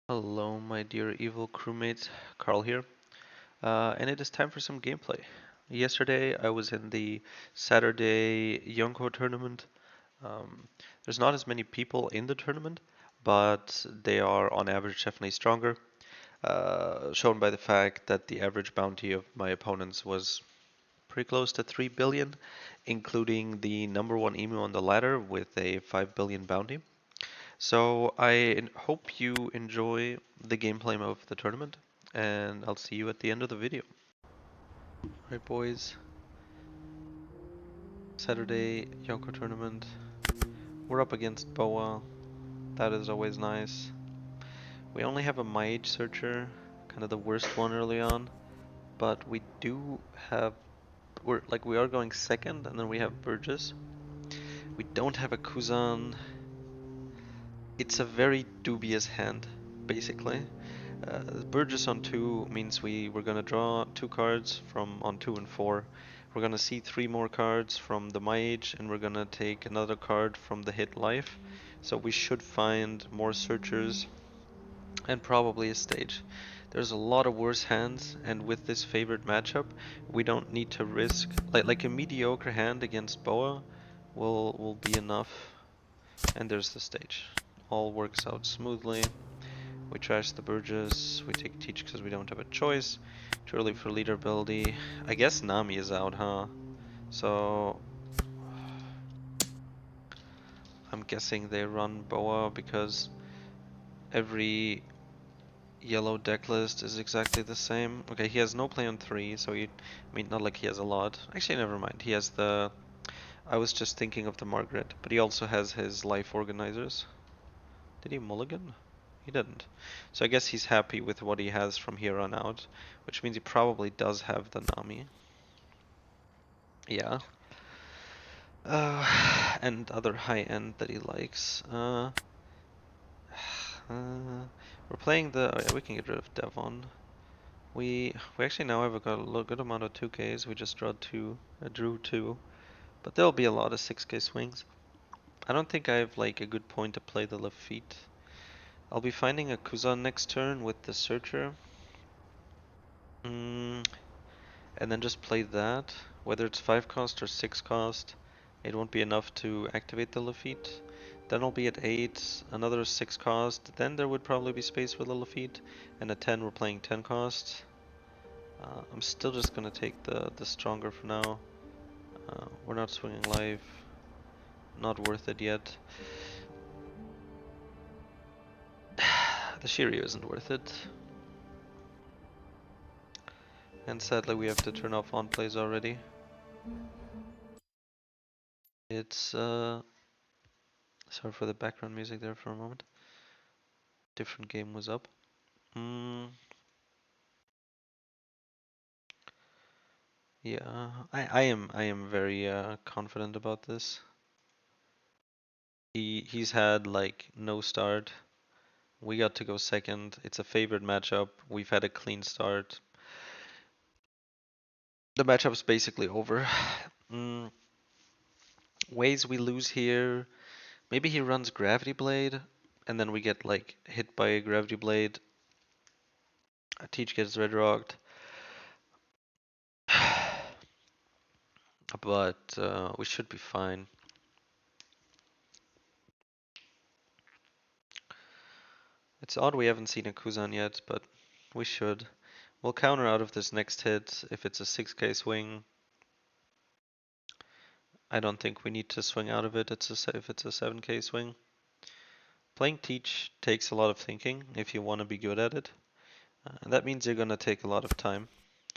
Hello, my dear evil crewmates, Carl here, and it is time for some gameplay. Yesterday I was in the Saturday Yonko tournament. Um, there's not as many people in the tournament, but they are on average definitely stronger, shown by the fact that the average bounty of my opponents was pretty close to 3 billion, including the number one emu on the ladder with a 5 billion bounty. So I hope you enjoy the gameplay of the tournament, and I'll see you at the end of the video. Alright boys, Saturday Yonko tournament. We're up against Boa, that is always nice. We only have a mage searcher, kind of the worst one early on, but we do have, we are going second, and then we have Burgess. We don't have a Kuzan. It's a very dubious hand, basically. Burgess on 2 means we're gonna draw 2 cards from on 2 and 4. We're gonna see 3 more cards from the Mage, and we're gonna take another card from the hit life. So we should find more searchers and probably a stage. There's a lot of worse hands, and with this favored matchup, we don't need to risk like a mediocre hand against Boa will be enough. And there's the stage. All works out smoothly. We trash the Burgess, we take Teach because we don't have a choice. Too early for leader ability. I guess Nami is out, huh? So I'm guessing they run Boa because every yellow deck list is exactly the same. Okay, he has no play on 3, so I mean, not like he has a lot. Actually, never mind. He has the, I was just thinking of the Margaret, but he also has his life organizers. Did he mulligan? He didn't. So I guess he's happy with what he has from here on out, which means he probably does have the Nami. Yeah. And other high end that he likes. We're playing the. Oh yeah, we can get rid of Devon. We actually now have got a good amount of 2Ks. We just drew two, but there'll be a lot of 6K swings. I don't think I have like a good point to play the Lafitte. I'll be finding a Kuzan next turn with the Searcher. Mm, and then just play that. Whether it's 5 cost or 6 cost, it won't be enough to activate the Lafitte. Then I'll be at 8, another 6 cost, then there would probably be space for the Lafitte, and at 10 we're playing 10 cost. I'm still just gonna take the stronger for now. We're not swinging life, not worth it yet. The Shiryu isn't worth it. And sadly we have to turn off on plays already. It's sorry for the background music there for a moment. Different game was up. Yeah, I am very confident about this. He's had like no start. We got to go second. It's a favored matchup. We've had a clean start. The matchup's basically over. Mm, ways we lose here. Maybe he runs Gravity Blade, and then we get like hit by a Gravity Blade. Teach gets red rocked. But we should be fine. It's odd we haven't seen a Kuzan yet, but we should. We'll counter out of this next hit if it's a 6K swing. I don't think we need to swing out of it if it's a 7K swing. Playing Teach takes a lot of thinking if you want to be good at it. That means you're going to take a lot of time,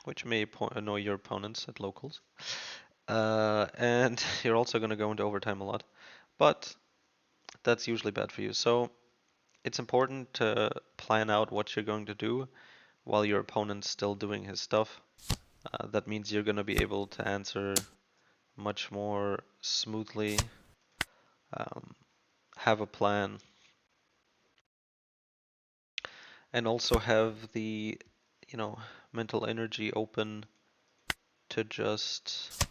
which may annoy your opponents at locals. And you're also going to go into overtime a lot. But that's usually bad for you. So it's important to plan out what you're going to do while your opponent's still doing his stuff. That means you're going to be able to answer much more smoothly, um, have a plan, and also have the, mental energy open to just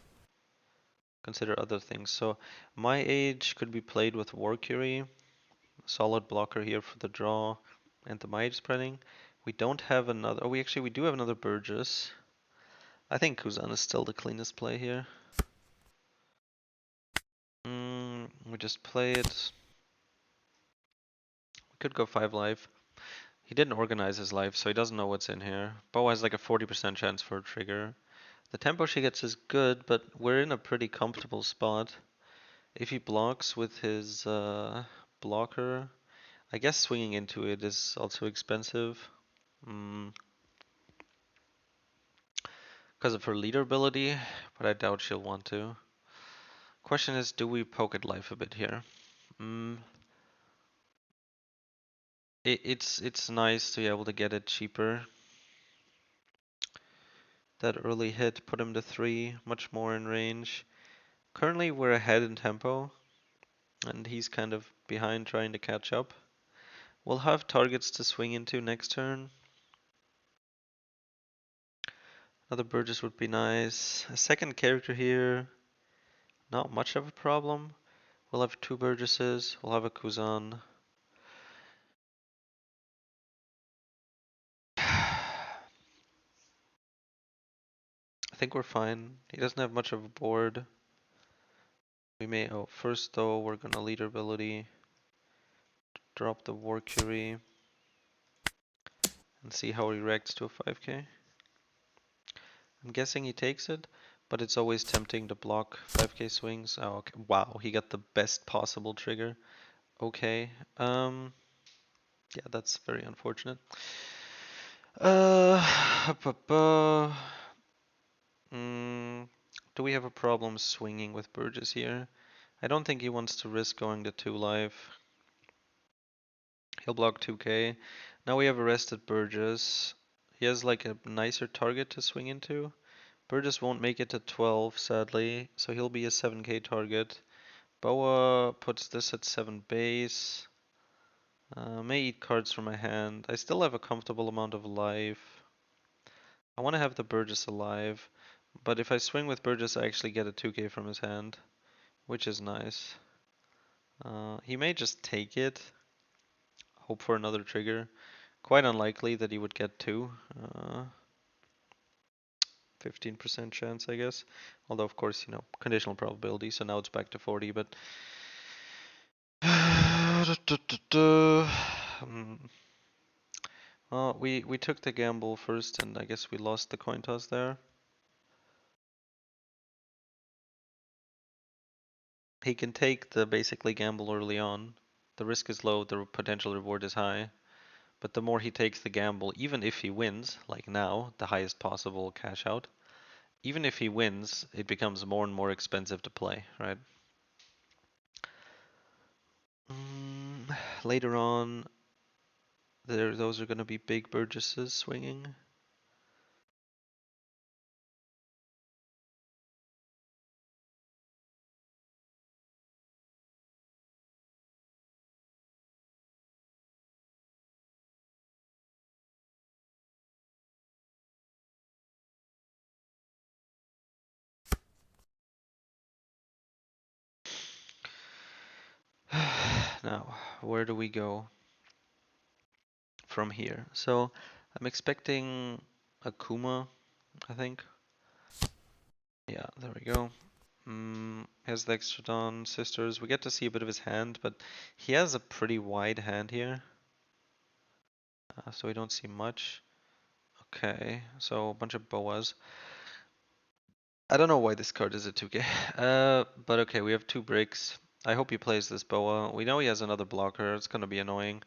consider other things. So my age could be played with Warcury, solid blocker here for the draw. and the mage spreading. We don't have another. Oh, we do have another Burgess. I think Kuzan is still the cleanest play here. We just play it. We could go 5 life. He didn't organize his life, so he doesn't know what's in here. Bo has like a 40% chance for a trigger. The tempo she gets is good, but we're in a pretty comfortable spot. If he blocks with his blocker, I guess swinging into it is also expensive. Because of her leader ability, but I doubt she'll want to. Question is, do we poke at life a bit here? It's nice to be able to get it cheaper. That early hit put him to 3, much more in range. Currently we're ahead in tempo, and he's kind of behind trying to catch up. We'll have targets to swing into next turn. Another Burgess would be nice. A second character here, not much of a problem. We'll have 2 Burgesses, we'll have a Kuzan. I think we're fine. He doesn't have much of a board. We may, oh, first though, we're gonna leader ability, drop the War Curie, and see how he reacts to a 5k. I'm guessing he takes it, but it's always tempting to block 5k swings. Oh, okay. Wow, he got the best possible trigger. Okay, yeah, that's very unfortunate. Do we have a problem swinging with Burgess here? I don't think he wants to risk going to 2 life. He'll block 2k. Now we have arrested Burgess. He has like a nicer target to swing into. Burgess won't make it to 12, sadly, so he'll be a 7k target. Boa puts this at 7 base. May eat cards from my hand. I still have a comfortable amount of life. I want to have the Burgess alive, but if I swing with Burgess, I actually get a 2k from his hand, which is nice. He may just take it, hope for another trigger. Quite unlikely that he would get 2. 15% chance, I guess. Although, of course, you know, conditional probability, so now it's back to 40, but... Well, we took the gamble first, and I guess we lost the coin toss there. He can take the basically gamble early on. The risk is low, the potential reward is high. But the more he takes the gamble, even if he wins, like now, the highest possible cash out, even if he wins, it becomes more and more expensive to play, right? Later on, those are going to be big Burgesses swinging. Now, where do we go from here? So, I'm expecting a Kuma, I think. Yeah, there we go. Has the Extradon Sisters. We get to see a bit of his hand, but he has a pretty wide hand here. So we don't see much. Okay, so a bunch of boas. I don't know why this card is a 2k. But okay, we have 2 bricks. I hope he plays this boa. We know he has another blocker. It's gonna be annoying.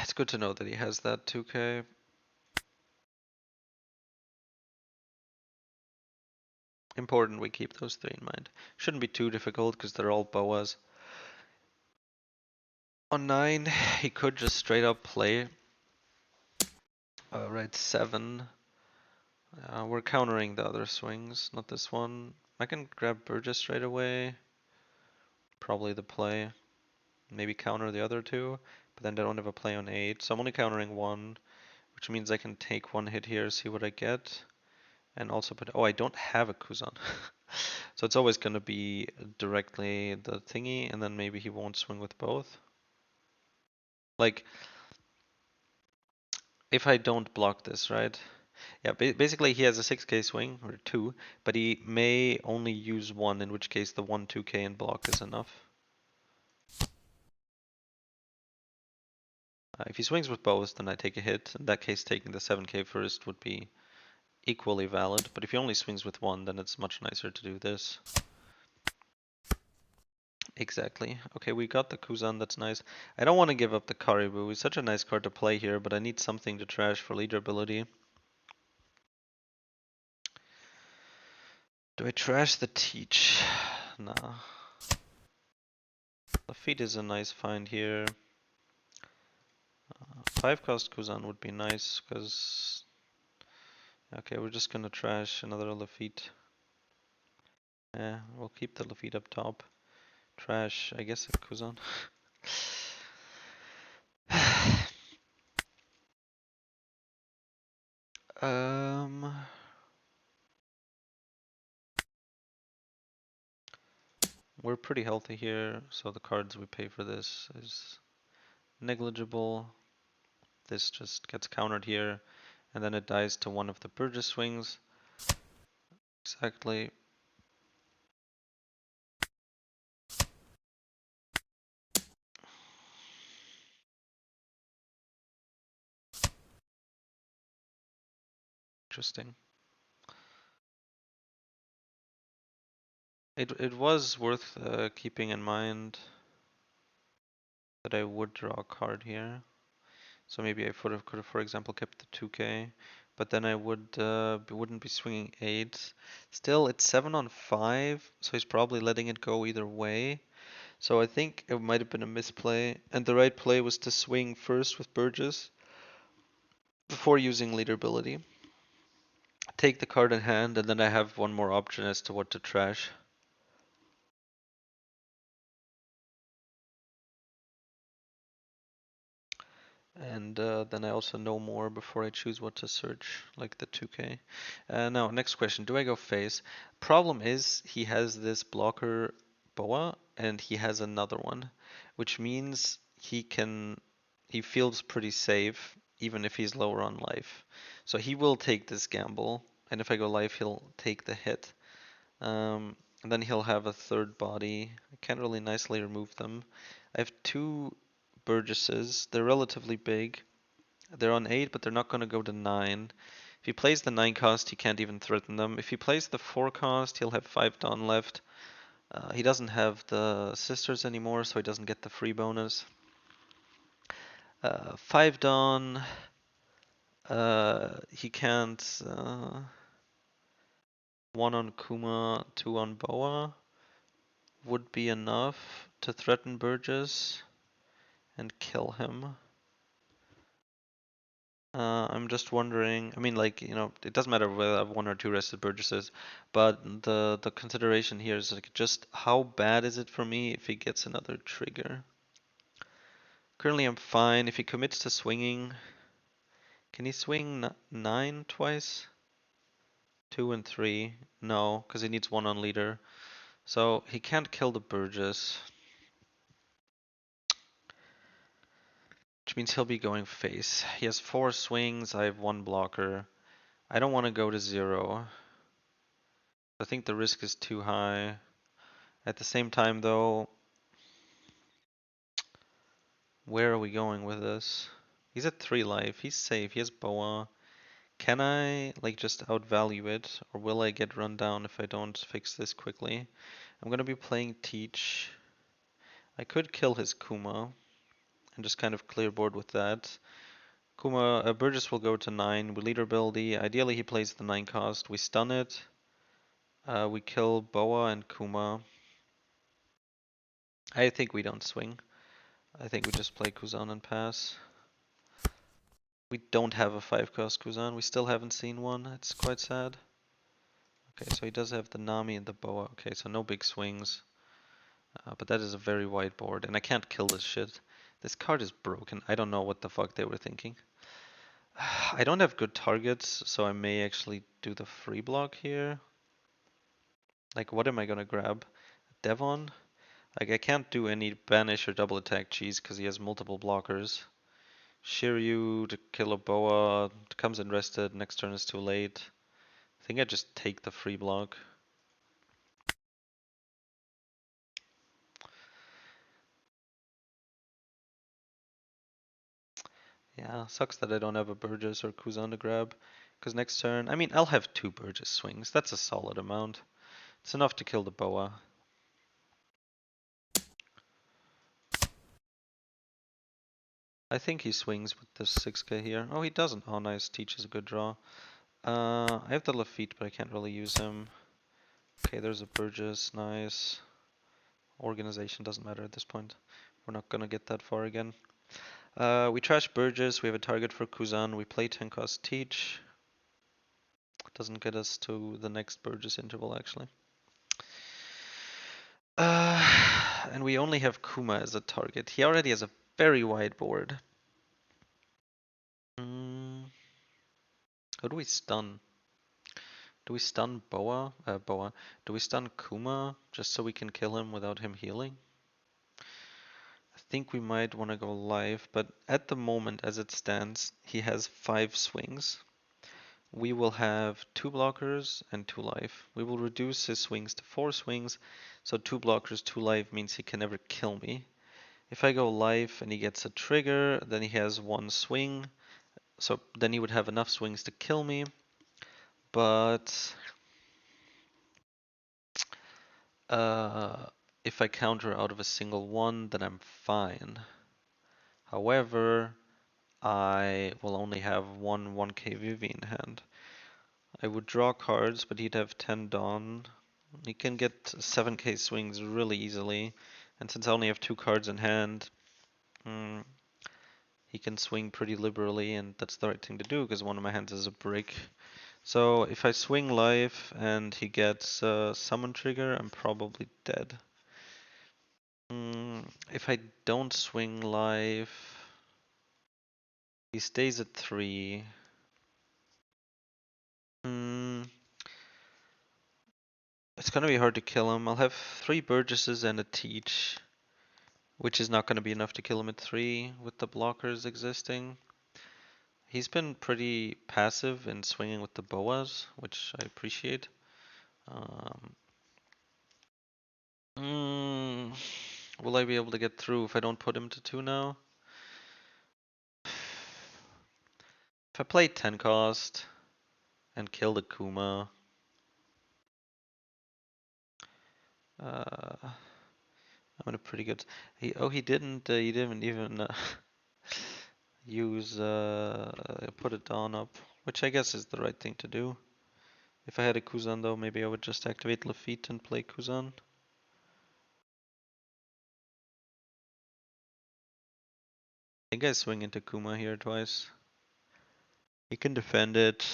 It's good to know that he has that 2k. Important we keep those 3 in mind. Shouldn't be too difficult because they're all boas. On 9, he could just straight up play red 7. We're countering the other swings, not this one. I can grab Burgess straight away. Probably the play. Maybe counter the other 2, but then they don't have a play on 8. So I'm only countering 1, which means I can take 1 hit here, see what I get. And also put, oh, I don't have a Kuzan. So it's always gonna be directly the thingy, and then maybe he won't swing with both. Like, if I don't block this, right? Yeah, basically he has a 6k swing, or 2, but he may only use 1, in which case the 1 2k and block is enough. If he swings with both, then I take a hit. In that case, taking the 7k first would be equally valid, but if he only swings with 1, then it's much nicer to do this. Exactly. Okay, we got the Kuzan, that's nice. I don't want to give up the Caribou. It's such a nice card to play here, but I need something to trash for leader ability. Do I trash the Teach? Nah. Lafitte is a nice find here. 5 cost Kuzan would be nice, because... Okay, we're just gonna trash another Lafitte. Yeah, we'll keep the Lafitte up top. Trash, I guess, a Kuzan. um... We're pretty healthy here, so the cards we pay for this is negligible. This just gets countered here, and then it dies to one of the Burgess swings. Exactly. Interesting. It was worth keeping in mind that I would draw a card here. So maybe I could have, for example, kept the 2k, but then I wouldn't be swinging 8. Still, it's 7 on 5, so he's probably letting it go either way. So I think it might have been a misplay, and the right play was to swing first with Burgess before using leader ability. Take the card in hand, and then I have one more option as to what to trash. And then I also know more before I choose what to search, like the 2k. Now, next question, do I go face? Problem is, he has this blocker Boa, and he has another one, which means he feels pretty safe, even if he's lower on life. So he will take this gamble, and if I go life, he'll take the hit. And then he'll have a third body. I can't really nicely remove them. I have 2 Burgesses. They're relatively big. They're on 8, but they're not going to go to 9. If he plays the 9 cost, he can't even threaten them. If he plays the 4 cost, he'll have 5 Dawn left. He doesn't have the sisters anymore, so he doesn't get the free bonus. 5 Dawn. He can't. 1 on Kuma, 2 on Boa would be enough to threaten Burgess and kill him. I'm just wondering, I mean, like, you know, it doesn't matter whether I have 1 or 2 rested Burgesses, but the consideration here is like just how bad is it for me if he gets another trigger? Currently I'm fine. If he commits to swinging, can he swing 9 twice? 2 and 3? No, because he needs 1 on leader. So he can't kill the Burgess. Which means he'll be going face. He has 4 swings, I have 1 blocker. I don't want to go to 0. I think the risk is too high. At the same time though, where are we going with this? He's at 3 life, he's safe, he has Boa. Can I like just outvalue it, or will I get run down if I don't fix this quickly? I'm gonna be playing Teach. I could kill his Kuma and just kind of clear board with that. Burgess will go to 9, we leader ability. Ideally he plays the 9 cost, we stun it. We kill Boa and Kuma. I think we don't swing. I think we just play Kuzan and pass. We don't have a 5 cost Kuzan. We still haven't seen one. It's quite sad. Okay, so he does have the Nami and the Boa. Okay, so no big swings. But that is a very wide board, and I can't kill this shit. This card is broken. I don't know what the fuck they were thinking. I don't have good targets, so I may actually do the free block here. Like, what am I gonna grab? Devon? Like I can't do any banish or double attack cheese because he has multiple blockers. Shiryu to kill a boa comes in rested. Next turn is too late. I think I just take the free block. Yeah, sucks that I don't have a Burgess or Kuzan to grab. Because next turn, I mean, I'll have 2 Burgess swings. That's a solid amount. It's enough to kill the boa. I think he swings with this 6k here. Oh, he doesn't. Oh, nice. Teach is a good draw. I have the Lafitte, but I can't really use him. Okay, there's a Burgess. Nice. Organization doesn't matter at this point. We're not gonna get that far again. We trash Burgess. We have a target for Kuzan. We play 10 cost Teach. Doesn't get us to the next Burgess interval, actually. And we only have Kuma as a target. He already has a very wide board. Who do we stun? Do we stun Boa? Boa. Do we stun Kuma just so we can kill him without him healing? I think we might want to go live, but at the moment as it stands, he has 5 swings. We will have 2 blockers and 2 life. We will reduce his swings to 4 swings, so 2 blockers, 2 life means he can never kill me. If I go life and he gets a trigger, then he has 1 swing, so then he would have enough swings to kill me. But if I counter out of a single one, then I'm fine. However, I will only have one 1k Vivi in hand. I would draw cards, but he'd have 10 Dawn. He can get 7k swings really easily. And since I only have 2 cards in hand, he can swing pretty liberally, and that's the right thing to do because one of my hands is a brick. So if I swing life and he gets a summon trigger, I'm probably dead. If I don't swing life, he stays at 3. It's gonna be hard to kill him. I'll have 3 Burgesses and a Teach, which is not gonna be enough to kill him at 3 with the blockers existing. He's been pretty passive in swinging with the boas, which I appreciate. Will I be able to get through if I don't put him to 2 now? If I play 10 cost and kill the Kuma, I'm in a pretty good. He didn't even use put a Dawn up, which I guess is the right thing to do. If I had a Kuzan though, maybe I would just activate Lafitte and play Kuzan. I think I swing into Kuma here twice. He can defend it.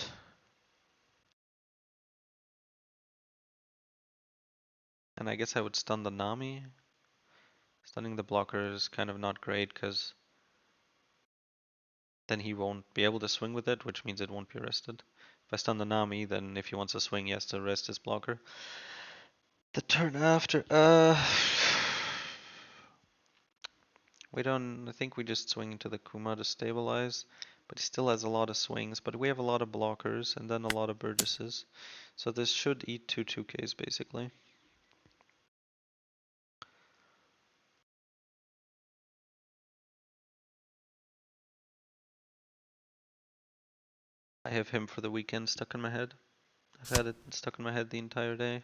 And I guess I would stun the Nami. Stunning the blocker is kind of not great because then he won't be able to swing with it, which means it won't be arrested. If I stun the Nami, then if he wants to swing, he has to arrest his blocker. The turn after, I think we just swing into the Kuma to stabilize, but he still has a lot of swings, but we have a lot of blockers and then a lot of Burgesses. So this should eat 2/2Ks basically. I have him for the weekend stuck in my head. I've had it stuck in my head the entire day.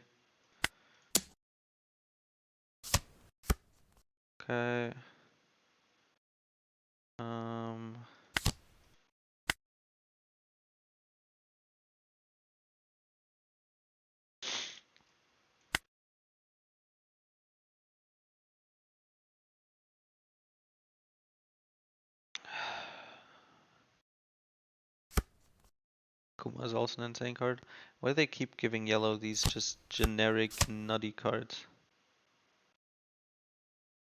Okay. Kuma is also an insane card. Why do they keep giving yellow these just generic nutty cards?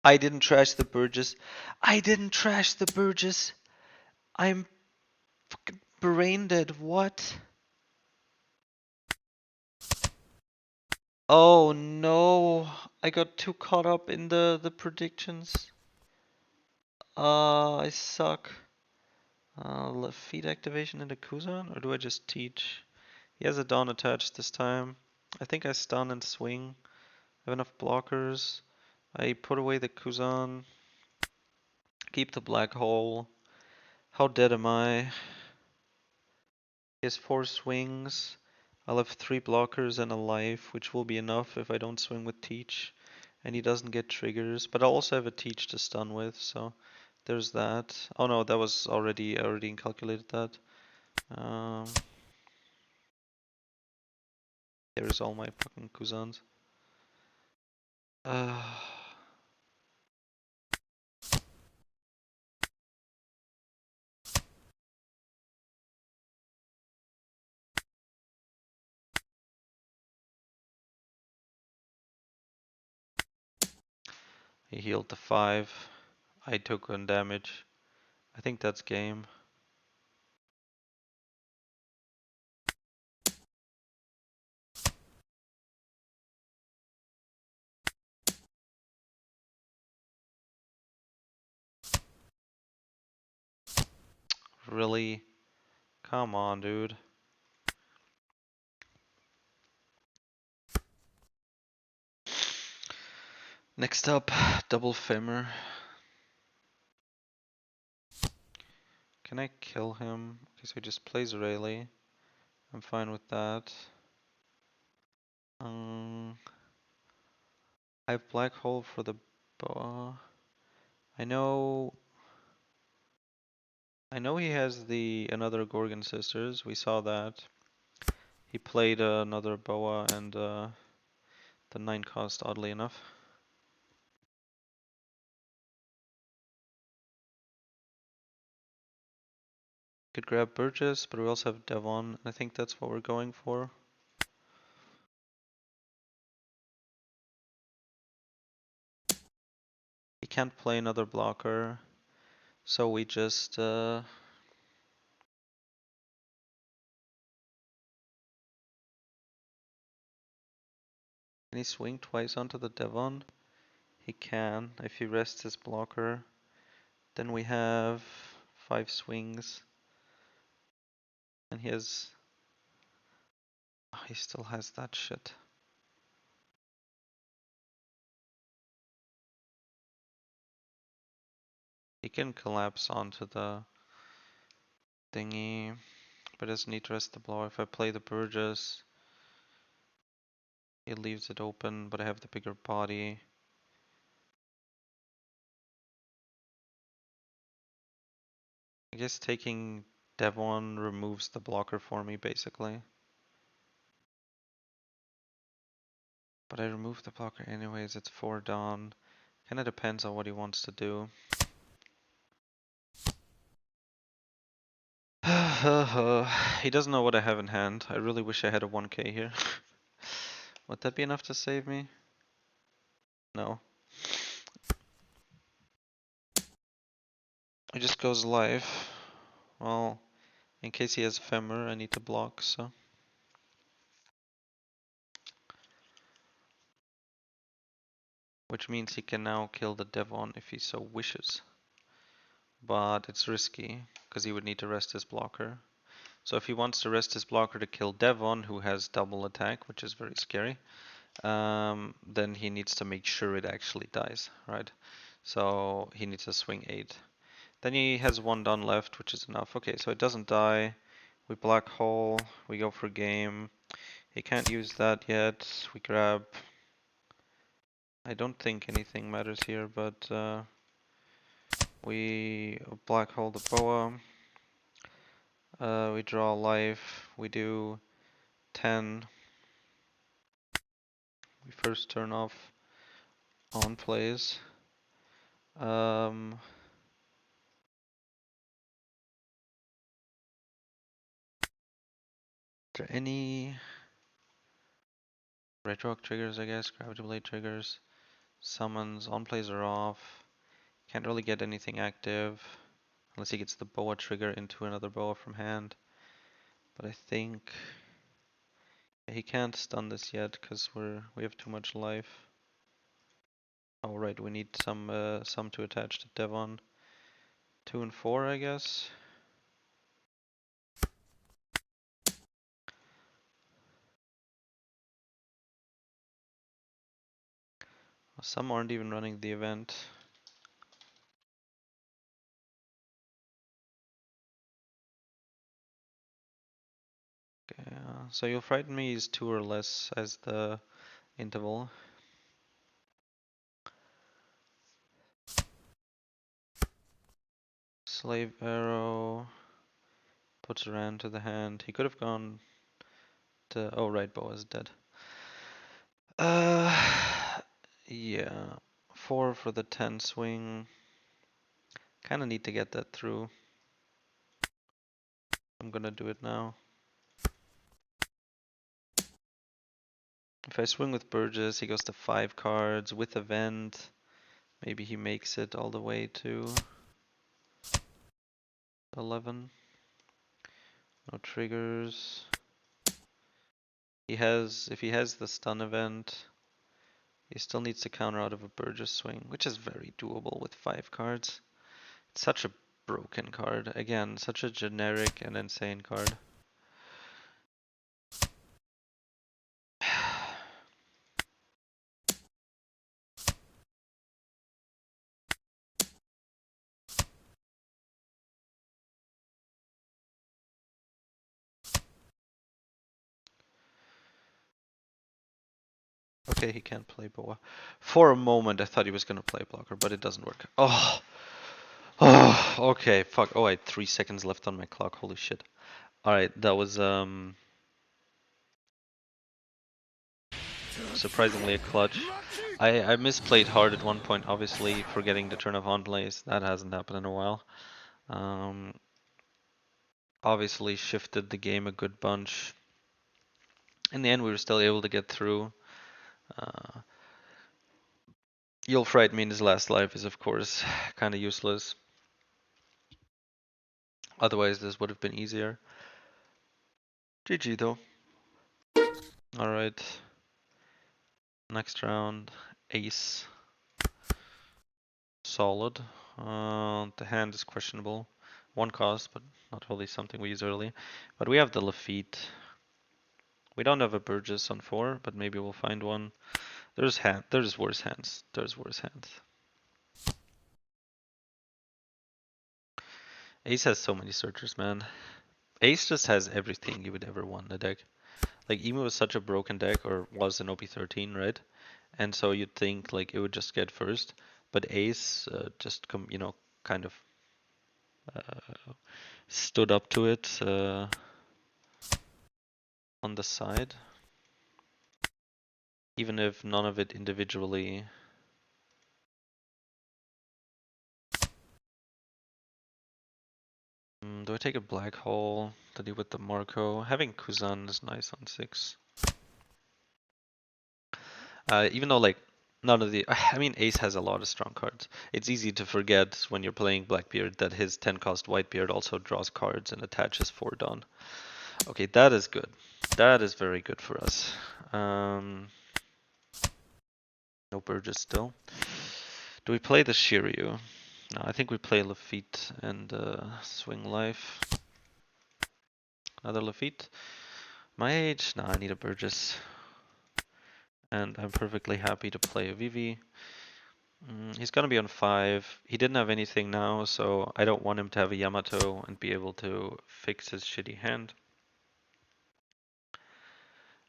I didn't trash the Burgess. I didn't trash the Burgess. I'm fucking brain dead. What? Oh no. I got too caught up in the predictions. I suck. Feed activation into Kuzan, or do I just teach? He has a Dawn attached this time. I think I stun and swing. I have enough blockers. I put away the Kuzan. Keep the black hole. How dead am I? He has 4 swings. I'll have 3 blockers and a life, which will be enough if I don't swing with teach. And he doesn't get triggers, but I also have a teach to stun with, so there's that. Oh no, that was already, I already calculated that. Here's all my fucking Kuzans. He healed the 5. I took 1 damage. I think that's game. Really? Come on, dude. Next up, double femur. Can I kill him? Okay, so he just plays Rayleigh. I'm fine with that. I have black hole for the boa. I know he has the another Gorgon sisters. We saw that. He played another boa and the 9 cost, oddly enough. Could grab Burgess, but we also have Devon. I think that's what we're going for. He can't play another blocker, so we just can he swing twice onto the Devon? He can, if he rests his blocker. Then we have 5 swings. And he has... Oh, he still has that shit. He can collapse onto the thingy, but doesn't need to rest the blow. If I play the Burgess, he leaves it open, but I have the bigger body. I guess taking Devon removes the blocker for me, basically. But I remove the blocker anyways, it's 4 Dawn. Kinda depends on what he wants to do. He doesn't know what I have in hand. I really wish I had a 1k here. Would that be enough to save me? No. He just goes live. Well, in case he has femur, I need to block, so. Which means he can now kill the Devon if he so wishes. But it's risky, because he would need to rest his blocker. So if he wants to rest his blocker to kill Devon, who has double attack, which is very scary, then he needs to make sure it actually dies, right? So he needs to swing 8. Then he has 1 Dawn left, which is enough. Okay, so it doesn't die. We black hole, we go for game. He can't use that yet. We grab... I don't think anything matters here, but we black hole the boa. We draw life. We do 10. We first turn off on plays. Is there any red rock triggers, I guess? Gravity blade triggers. Summons. On plays are off. Can't really get anything active. Unless he gets the boa trigger into another boa from hand. But I think he can't stun this yet because we have too much life. Oh right, we need some to attach to Devon. 2 and 4, I guess. Some aren't even running the event. Okay, so you'll frighten me is 2 or less as the interval. Slave arrow puts Ran to the hand. He could have gone to. Oh right, Boa's dead. Yeah, 4 for the 10 swing. Kind of need to get that through. I'm gonna do it now. If I swing with Burgess, he goes to 5 cards with event. Maybe he makes it all the way to 11. No triggers. If he has the stun event, he still needs to counter out of a Burgess swing, which is very doable with 5 cards. It's such a broken card. Again, such a generic and insane card. Okay, he can't play Boa. For a moment, I thought he was gonna play blocker, but it doesn't work. Oh, oh, okay, fuck. Oh, I had 3 seconds left on my clock. Holy shit. All right, that was surprisingly a clutch. I misplayed hard at one point, obviously forgetting to turn off on plays. That hasn't happened in a while. Um, obviously shifted the game a good bunch. In the end, we were still able to get through. Uh, You'll Fright Me in his last life is, of course, kind of useless. Otherwise, this would have been easier. GG though. Alright. Next round. Ace. Solid. The hand is questionable. 1 cost, but not really something we use early. But we have the Lafitte. We don't have a Burgess on 4, but maybe we'll find one. There's worse hands. There's worse hands. Ace has so many searchers, man. Ace just has everything you would ever want in a deck. Like Emu was such a broken deck, or was in OP13, right? And so you'd think like it would just get first, but Ace just kind of stood up to it on the side, even if none of it individually. Do I take a black hole to deal with the Marco? Having Kuzan is nice on 6. Even though like none of the, I mean Ace has a lot of strong cards. It's easy to forget when you're playing Blackbeard that his 10 cost Whitebeard also draws cards and attaches 4 Dawn. Okay, that is good. That is very good for us. No Burgess still. Do we play the Shiryu? No, I think we play Lafitte and Swing Life. Another Lafitte. My age? No, I need a Burgess. And I'm perfectly happy to play a Vivi. He's gonna be on 5. He didn't have anything now, so I don't want him to have a Yamato and be able to fix his shitty hand.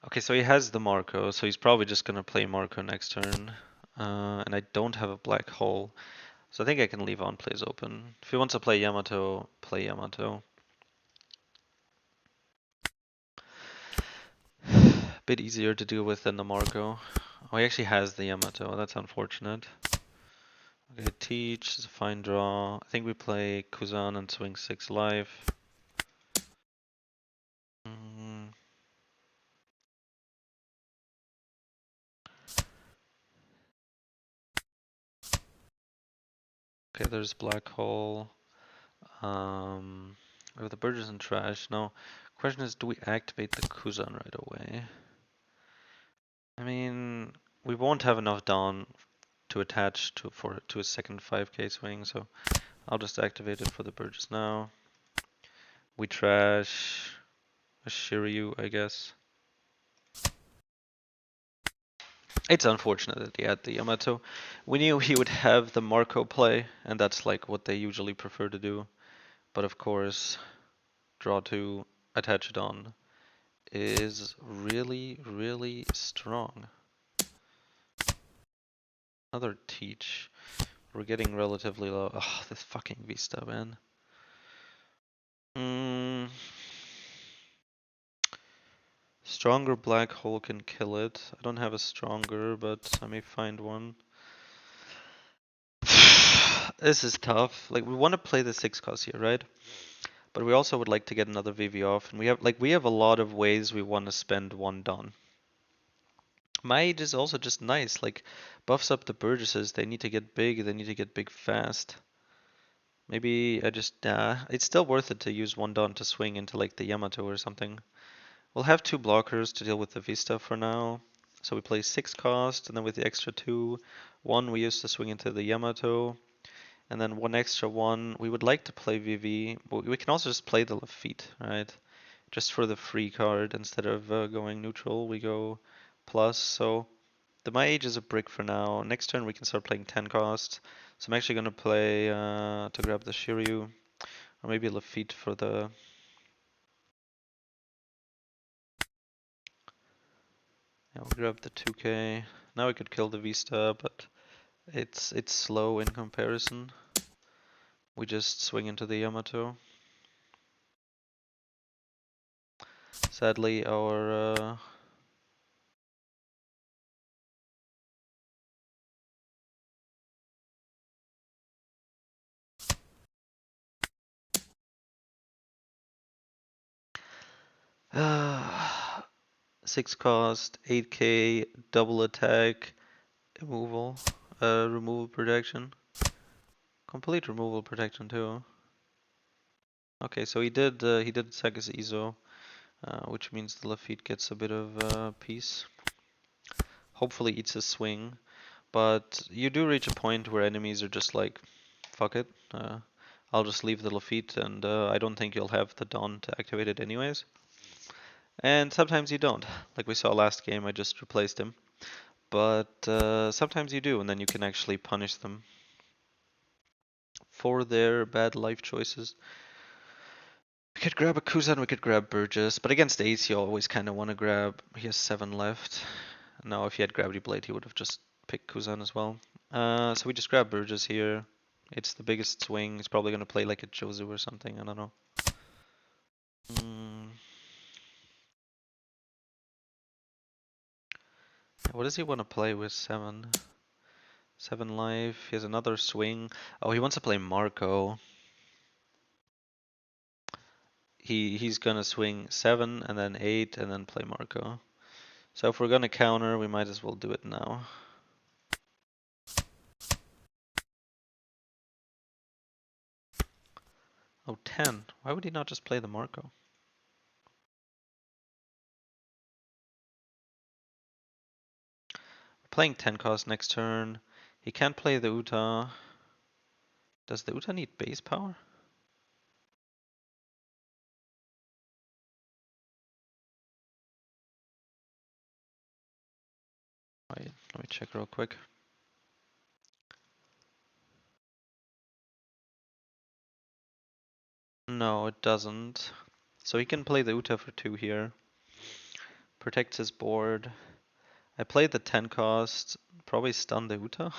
Okay, so he has the Marco, so he's probably just gonna play Marco next turn. And I don't have a black hole, so I think I can leave on plays open. If he wants to play Yamato, play Yamato. Bit easier to deal with than the Marco. Oh, he actually has the Yamato, that's unfortunate. Okay, Teach is a fine draw. I think we play Kuzan and swing 6 live. Okay, there's black hole. We the Burgess and trash. Now, question is, do we activate the Kuzan right away? I mean, we won't have enough Dawn to attach to a second 5k swing, so I'll just activate it for the Burgess now. We trash a Shiryu, I guess. It's unfortunate that he had the Yamato. We knew he would have the Marco play, and that's like what they usually prefer to do. But of course, draw 2, attach it on is really, really strong. Another teach. We're getting relatively low. Oh, this fucking Vista, man. Stronger black hole can kill it. I don't have a stronger, but I may find one. This is tough. Like, we want to play the 6 cost here, right? But we also would like to get another VV off, and we have a lot of ways we want to spend 1 Don. Mage is also just nice, like buffs up the Burgesses. They need to get big fast. Maybe I just it's still worth it to use 1 Don to swing into like the Yamato or something. We'll have 2 blockers to deal with the Vista for now. So we play 6 cost, and then with the extra 2, 1 we use to swing into the Yamato. And then 1 extra 1, we would like to play VV, but we can also just play the Lafitte, right? Just for the free card, instead of going neutral, we go plus. So the my age is a brick for now. Next turn we can start playing 10 cost. So I'm actually gonna play to grab the Shiryu, or maybe Lafitte for the. Yeah, we'll grab the 2k. Now we could kill the Vista, but it's slow in comparison. We just swing into the Yamato. Sadly, our 6 cost, 8k, double attack, removal, removal protection. Complete removal protection too. Okay, so he did sack his EZO, which means the Lafitte gets a bit of peace. Hopefully eats a swing, but you do reach a point where enemies are just like, fuck it, I'll just leave the Lafitte, and I don't think you'll have the Dawn to activate it anyways. And sometimes you don't. Like we saw last game, I just replaced him. But sometimes you do, and then you can actually punish them for their bad life choices. We could grab a Kuzan, we could grab Burgess, but against Ace you always kind of want to grab. He has 7 left. Now if he had Gravity Blade he would have just picked Kuzan as well. So we just grab Burgess here. It's the biggest swing. He's probably going to play like a Jozu or something, I don't know. What does he want to play with 7? 7 life, he has another swing. Oh, he wants to play Marco. He's gonna swing 7 and then 8 and then play Marco. So if we're gonna counter, we might as well do it now. Oh, 10. Why would he not just play the Marco? We're playing 10 cost next turn. He can't play the Uta. Does the Uta need base power? Wait, let me check real quick. No, it doesn't. So he can play the Uta for 2 here. Protects his board. I played the 10 cost, probably stun the Uta.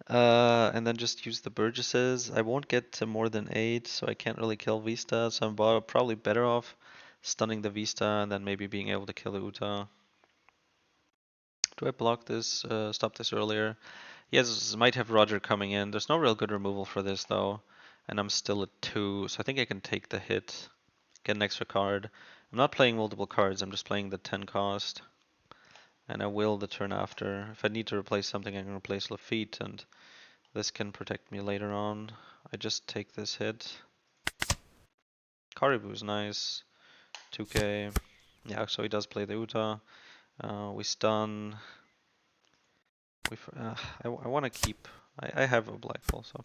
And then just use the Burgesses. I won't get to more than 8, so I can't really kill Vista, so I'm probably better off stunning the Vista and then maybe being able to kill the Uta. Do I block this, stop this earlier? Yes, might have Roger coming in. There's no real good removal for this though, and I'm still at 2, so I think I can take the hit, get an extra card. I'm not playing multiple cards, I'm just playing the 10 cost. And I will the turn after. If I need to replace something, I can replace Lafitte, and this can protect me later on. I just take this hit. Caribou's nice. 2k. Yeah, so he does play the Uta. We stun. I want to keep. I have a black hole, so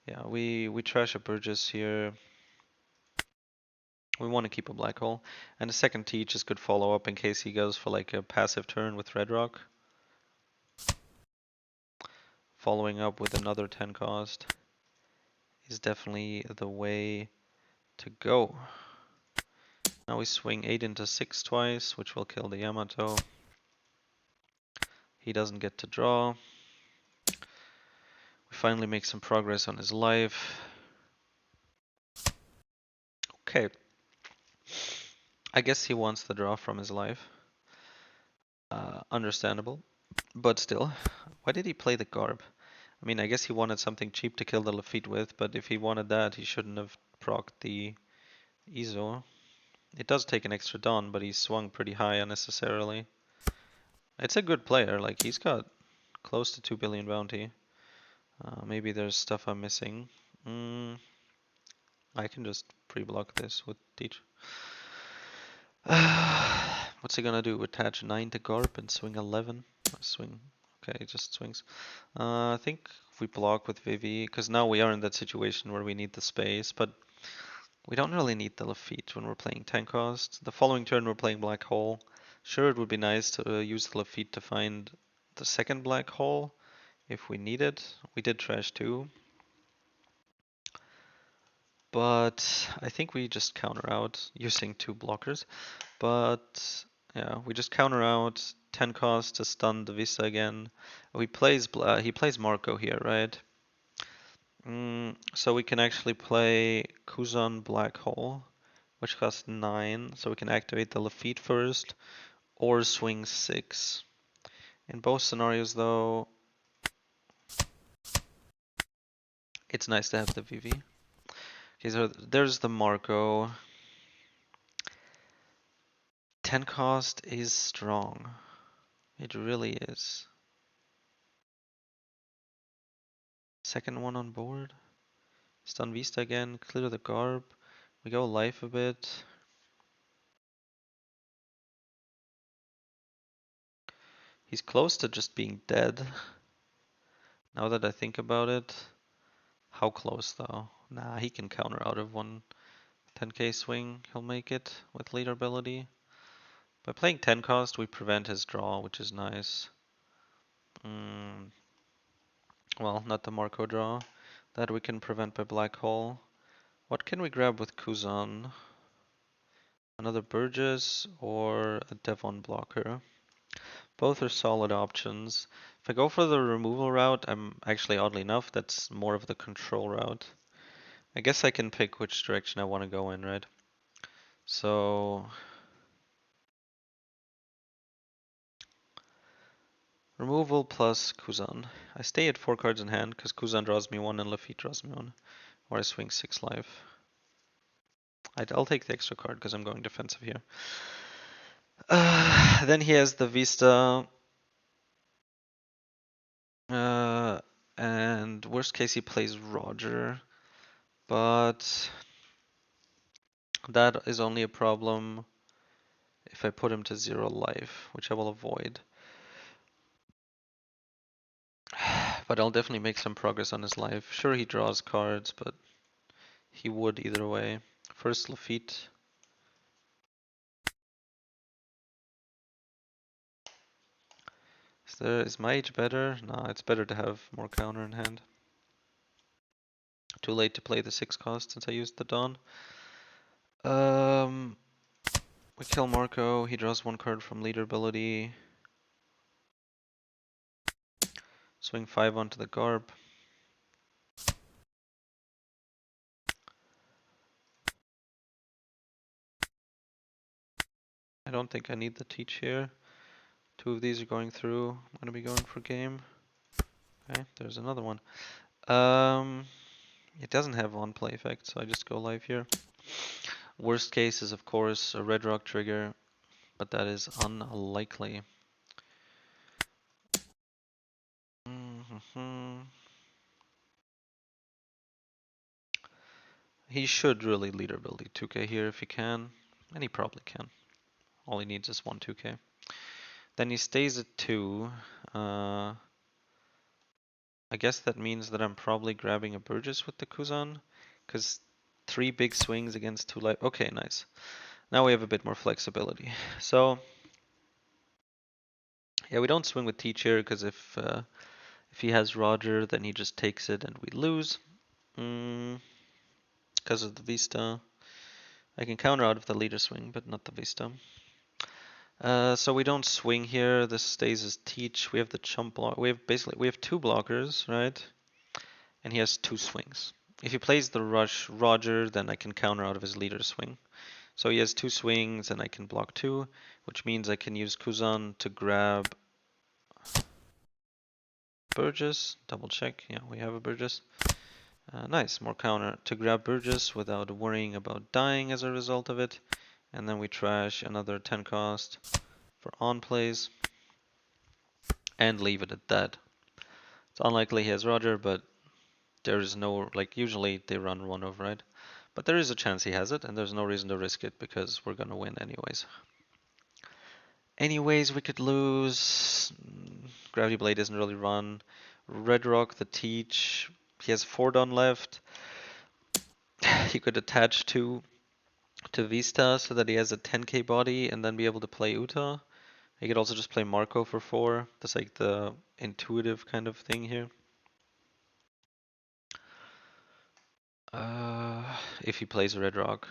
yeah. We trash a Burgess here. We want to keep a black hole, and the second tee just could follow up in case he goes for like a passive turn with red rock. Following up with another 10 cost is definitely the way to go. Now we swing 8 into 6 twice, which will kill the Yamato. He doesn't get to draw. We finally make some progress on his life. Okay. I guess he wants the draw from his life. Understandable. But still, why did he play the Garb? I mean, I guess he wanted something cheap to kill the Lafitte with, but if he wanted that, he shouldn't have procced the Izo. It does take an extra Dawn, but he swung pretty high unnecessarily. It's a good player, like he's got close to 2 billion bounty. Maybe there's stuff I'm missing. I can just pre-block this with Teach. What's he gonna do? Attach 9 to Garp and swing 11? Or swing. Okay, he just swings. I think if we block with Vivi, because now we are in that situation where we need the space, but we don't really need the Lafitte when we're playing 10 cost. The following turn we're playing Black Hole. Sure, it would be nice to use the Lafitte to find the second Black Hole if we need it. We did trash 2. But I think we just counter out using 2 blockers. But yeah, we just counter out 10 cost to stun the Vista again. He plays Marco here, right? So we can actually play Kuzan Black Hole, which costs 9. So we can activate the Lafitte first, or swing 6. In both scenarios, though, it's nice to have the VV. Okay, so there's the Marco. 10 cost is strong. It really is. Second one on board. Stun Vista again, clear the Garb. We go life a bit. He's close to just being dead. Now that I think about it. How close though? Nah, he can counter out of one 10k swing. He'll make it with leader ability. By playing 10 cost, we prevent his draw, which is nice. Well, not the Marco draw. That we can prevent by Black Hole. What can we grab with Kuzan? Another Burgess or a Devon blocker? Both are solid options. If I go for the removal route, I'm actually, oddly enough, that's more of the control route. I guess I can pick which direction I want to go in, right? So removal plus Kuzan. I stay at 4 cards in hand because Kuzan draws me 1 and Lafitte draws me 1. Or I swing 6 life. I'll take the extra card because I'm going defensive here. Then he has the Vista. And worst case he plays Roger. But that is only a problem if I put him to 0 life, which I will avoid. But I'll definitely make some progress on his life. Sure, he draws cards, but he would either way. First Lafitte. Is Mage better? No, it's better to have more counter in hand. Too late to play the 6 cost since I used the Dawn. We kill Marco, he draws 1 card from leader ability. Swing 5 onto the Garb. I don't think I need the teach here. 2 of these are going through. I'm gonna be going for game. Okay, there's another one. It doesn't have on play effect, so I just go live here. Worst case is of course a red rock trigger, but that is unlikely. He should really leader ability 2k here if he can, and he probably can. All he needs is 1 2k. Then he stays at 2. I guess that means that I'm probably grabbing a Burgess with the Kuzan, because 3 big swings against 2 life. Okay, nice. Now we have a bit more flexibility. So, yeah, we don't swing with Teach here, because if he has Roger, then he just takes it and we lose. Because of the Vista. I can counter out of the leader swing, but not the Vista. So we don't swing here. This stays as Teach. We have the chump block. We have 2 blockers, right? And he has 2 swings. If he plays the rush Roger, then I can counter out of his leader swing. So he has 2 swings and I can block 2, which means I can use Kuzan to grab Burgess. Double check. Yeah, we have a Burgess. Nice, more counter to grab Burgess without worrying about dying as a result of it. And then we trash another 10 cost for on plays and leave it at that. It's unlikely he has Roger, but there is no, like, usually they run 1 over, right? But there is a chance he has it, and there's no reason to risk it because we're gonna win anyways. Anyways, we could lose. Gravity Blade doesn't really run. Red Rock, the Teach. He has 4 done left. He could attach to Vista so that he has a 10k body and then be able to play Uta. He could also just play Marco for 4. That's like the intuitive kind of thing here. If he plays Red Rock,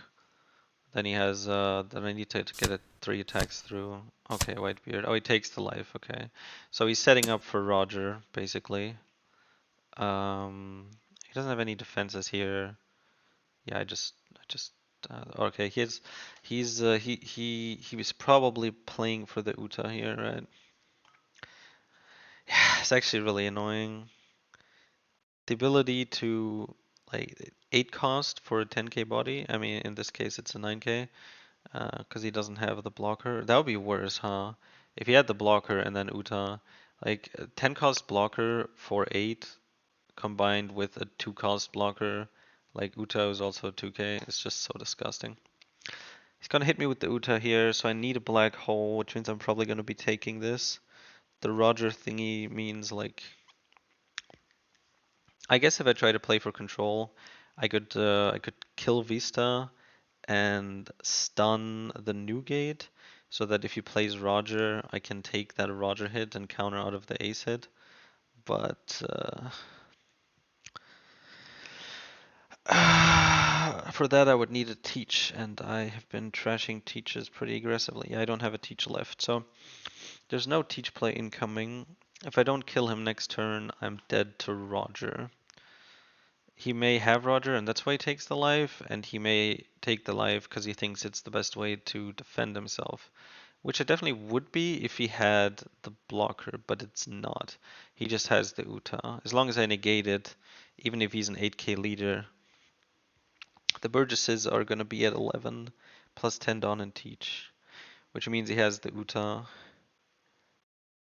then he has, then I need to get it 3 attacks through. Okay, Whitebeard. Oh, he takes the life, okay. So he's setting up for Roger, basically. He doesn't have any defenses here. Yeah, okay, he was probably playing for the Uta here, right? Yeah, it's actually really annoying. The ability to, like, 8 cost for a 10k body. I mean, in this case, it's a 9k, because he doesn't have the blocker. That would be worse, huh? If he had the blocker and then Uta, like, 10 cost blocker for 8 combined with a 2 cost blocker, like Uta is also 2k. It's just so disgusting. He's gonna hit me with the Uta here, so I need a black hole, which means I'm probably gonna be taking this. The Roger thingy means, like, I guess if I try to play for control, I could kill Vista and stun the new gate, so that if he plays Roger, I can take that Roger hit and counter out of the ace hit. But for that I would need a Teach, and I have been trashing Teaches pretty aggressively. I don't have a Teach left, so there's no Teach play incoming. If I don't kill him next turn, I'm dead to Roger. He may have Roger, and that's why he takes the life, and he may take the life because he thinks it's the best way to defend himself. Which it definitely would be if he had the blocker, but it's not. He just has the Uta. As long as I negate it, even if he's an 8k leader, the Burgesses are going to be at 11, plus 10 Dawn and Teach, which means he has the Uta.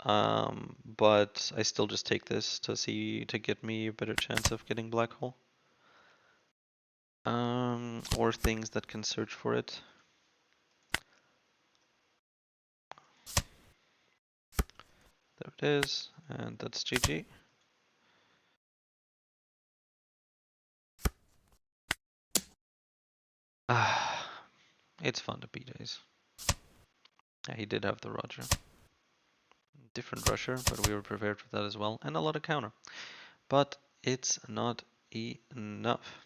But I still just take this to get me a better chance of getting Black Hole. Or things that can search for it. There it is, and that's GG. Ah, it's fun to beat Ace. Yeah, he did have the Roger. Different rusher, but we were prepared for that as well, and a lot of counter. But it's not enough.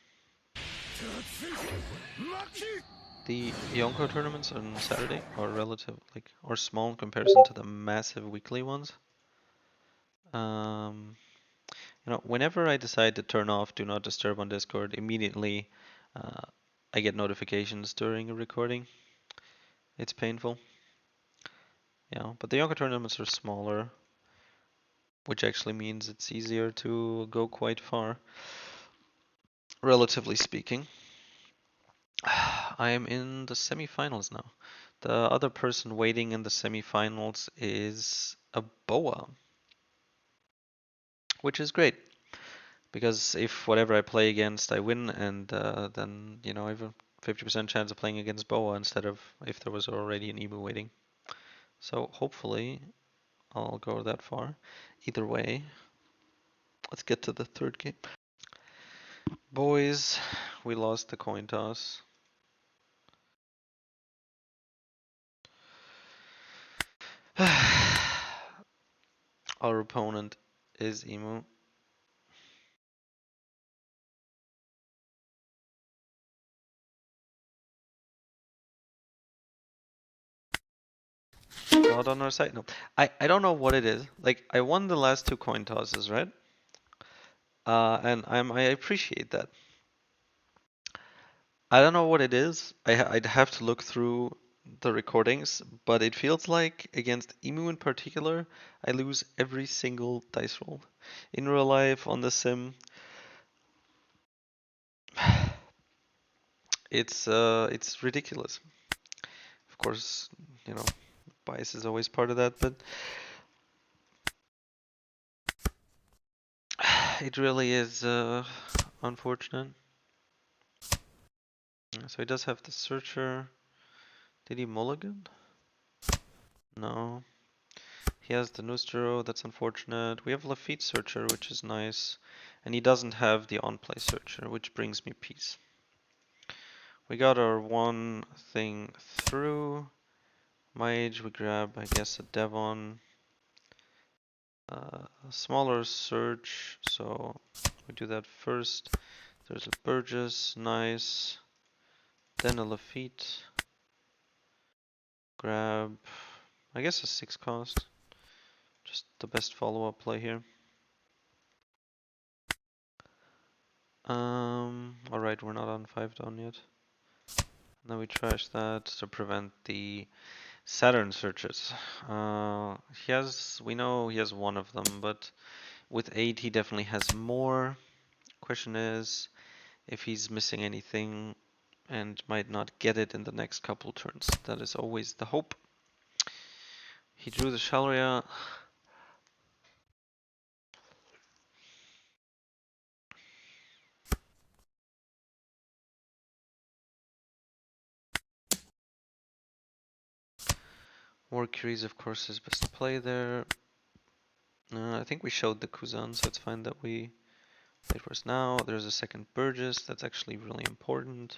The Yonko tournaments on Saturday are are small in comparison to the massive weekly ones. Whenever I decide to turn off Do Not Disturb on Discord, immediately I get notifications during a recording. It's painful. Yeah, but the Yonko tournaments are smaller, which actually means it's easier to go quite far, relatively speaking. I am in the semifinals now. The other person waiting in the semifinals is a Boa, which is great because if whatever I play against I win, and then I have a 50% chance of playing against Boa instead of if there was already an Emu waiting. So hopefully I'll go that far. Either way, Let's get to the third game. Boys, we lost the coin toss. Our opponent is Emu. Not on our side. No. I don't know what it is. Like, I won the last two coin tosses, right? And I appreciate that. I don't know what it is. I'd have to look through the recordings, but it feels like against Emu in particular, I lose every single dice roll. In real life, on the sim, it's ridiculous. Of course, you know, bias is always part of that, but it really is unfortunate. So he does have the searcher. Did he mulligan? No. He has the Nustero, that's unfortunate. We have Lafitte searcher, which is nice. And he doesn't have the on-play searcher, which brings me peace. We got our one thing through. Mage, we grab, I guess, a Devon. A smaller search, so we do that first. There's a Burgess, nice. Then a Lafitte. Grab, I guess a 6 cost. Just the best follow-up play here. Alright, we're not on 5 down yet. Now we trash that to prevent the Saturn searches. We know he has one of them, but with 8 he definitely has more. Question is if he's missing anything and might not get it in the next couple turns. That is always the hope. He drew the Shalria. Warcuries, of course, is best play there. I think we showed the Kuzan, so it's fine that we played first now. There's a second Burgess, that's actually really important.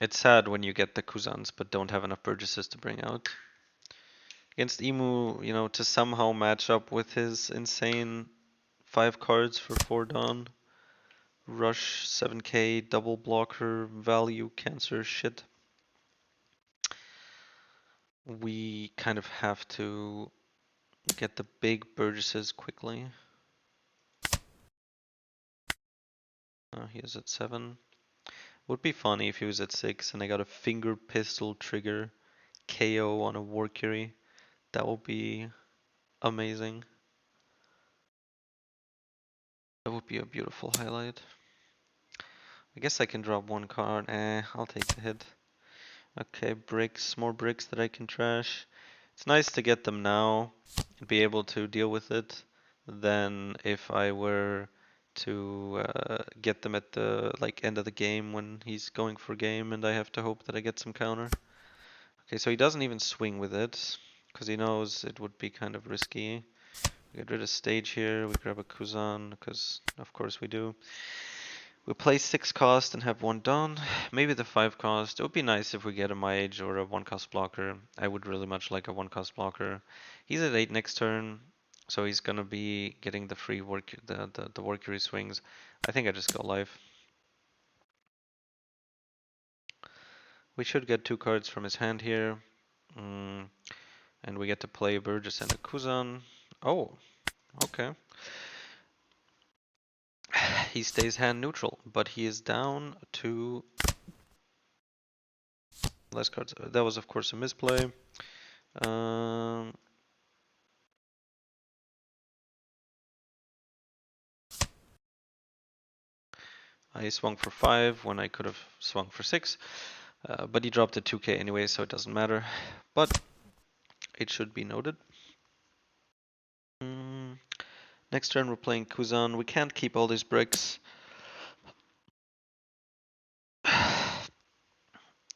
It's sad when you get the Kuzans but don't have enough Burgesses to bring out. Against Emu, you know, to somehow match up with his insane 5 cards for 4 Dawn. Rush, 7k, double blocker, value, cancer, shit. We kind of have to get the big Burgesses quickly. He is at 7. Would be funny if he was at 6 and I got a finger pistol trigger KO on a Warcury. That would be amazing. That would be a beautiful highlight. I guess I can drop one card. I'll take the hit. Okay, bricks, more bricks that I can trash. It's nice to get them now and be able to deal with it than if I were to get them at the end of the game when he's going for game and I have to hope that I get some counter. Okay, so he doesn't even swing with it because he knows it would be kind of risky. We get rid of stage here, we grab a Kuzan because of course we do. We play 6 cost and have 1 done. Maybe the 5 cost. It would be nice if we get a Mage or a 1 cost blocker. I would really much like a 1 cost blocker. He's at 8 next turn, so he's gonna be getting the free work, the Workery swings. I think I just go live. We should get 2 cards from his hand here. And we get to play Burgess and a Kuzan. Oh, okay. He stays hand neutral, but he is down to less cards. That was of course a misplay. I swung for 5 when I could have swung for 6, but he dropped a 2k anyway, so it doesn't matter. But it should be noted. Next turn we're playing Kuzan. We can't keep all these bricks.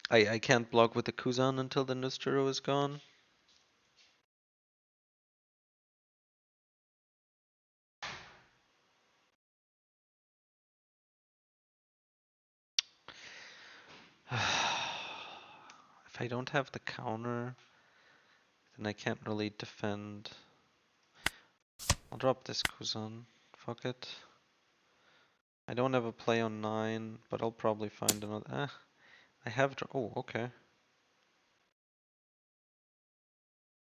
I can't block with the Kuzan until the Nustero is gone. If I don't have the counter, then I can't really defend. I'll drop this Kuzan. Fuck it. I don't have a play on 9, but I'll probably find another. I have. Oh, okay.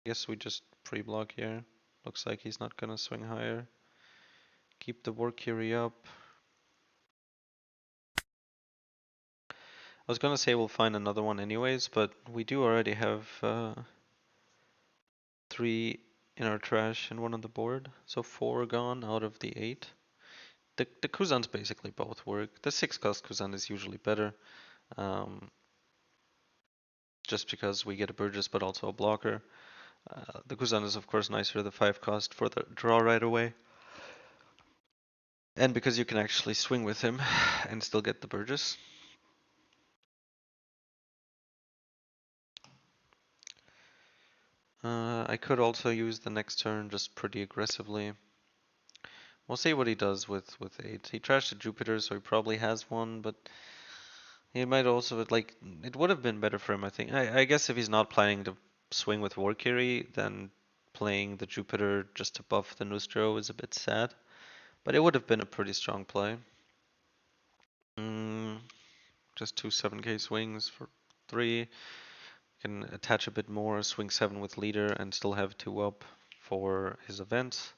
Guess we just pre-block here. Looks like he's not gonna swing higher. Keep the work Curie up. I was gonna say we'll find another one anyways, but we do already have 3 in our trash and 1 on the board. So 4 gone out of the 8. The Kuzans basically both work. The 6 cost Kuzan is usually better. Just because we get a Burgess but also a blocker. The Kuzan is of course nicer, the 5 cost for the draw right away. And because you can actually swing with him and still get the Burgess. I could also use the next turn just pretty aggressively. We'll see what he does with 8. He trashed a Jupiter, so he probably has one, but he might also, like, it would have been better for him, I think. I guess if he's not planning to swing with Valkyrie, then playing the Jupiter just to buff the Nostro is a bit sad. But it would have been a pretty strong play. Just 2 7k swings for 3. Can attach a bit more, swing 7 with leader, and still have 2 up for his events.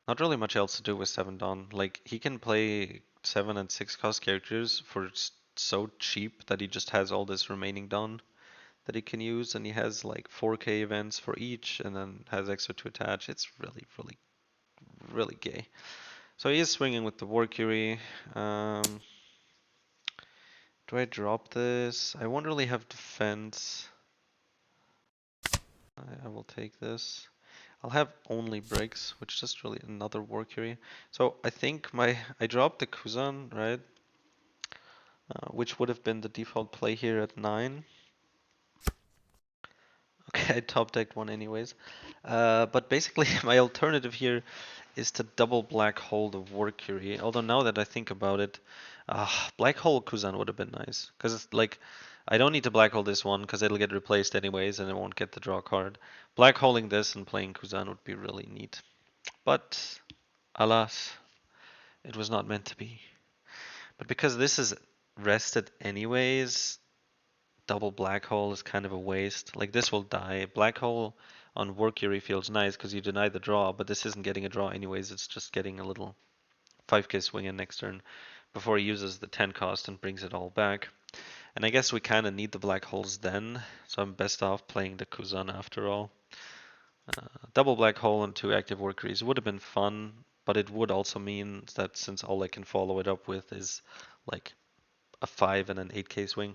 Not really much else to do with 7 Dawn. Like, he can play 7 and 6 cost characters for so cheap that he just has all this remaining Dawn that he can use, and he has like 4k events for each, and then has extra to attach. It's really, really, really gay. So he is swinging with the Valkyrie. Do I drop this? I won't really have defense. I will take this. I'll have only breaks, which is just really another Valkyrie. So I think I dropped the Kuzan, right? Which would have been the default play here at 9. Okay, I top decked one anyways. But basically my alternative here is to double black hole the Valkyrie. Although now that I think about it, black hole Kuzan would have been nice. Because like, I don't need to black hole this one because it'll get replaced anyways and it won't get the draw card. Black holing this and playing Kuzan would be really neat. But alas, it was not meant to be. But because this is rested anyways, double black hole is kind of a waste. Like this will die. Black hole on Valkyrie feels nice because you deny the draw, but this isn't getting a draw anyways. It's just getting a little 5k swing in next turn before he uses the 10 cost and brings it all back. And I guess we kind of need the black holes then, so I'm best off playing the Kuzan after all. Double black hole and 2 active Valkyries would have been fun, but it would also mean that since all I can follow it up with is like a 5 and an 8k swing,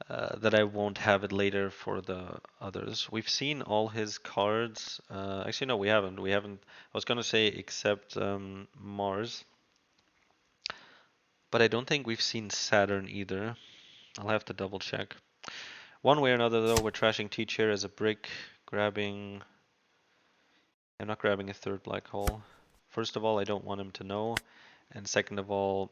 that I won't have it later for the others. We've seen all his cards. Actually, no, we haven't. We haven't. I was gonna say except Mars, but I don't think we've seen Saturn either. I'll have to double check. One way or another, though, we're trashing Teacher as a brick, grabbing. I'm not grabbing a third black hole. First of all, I don't want him to know, and second of all,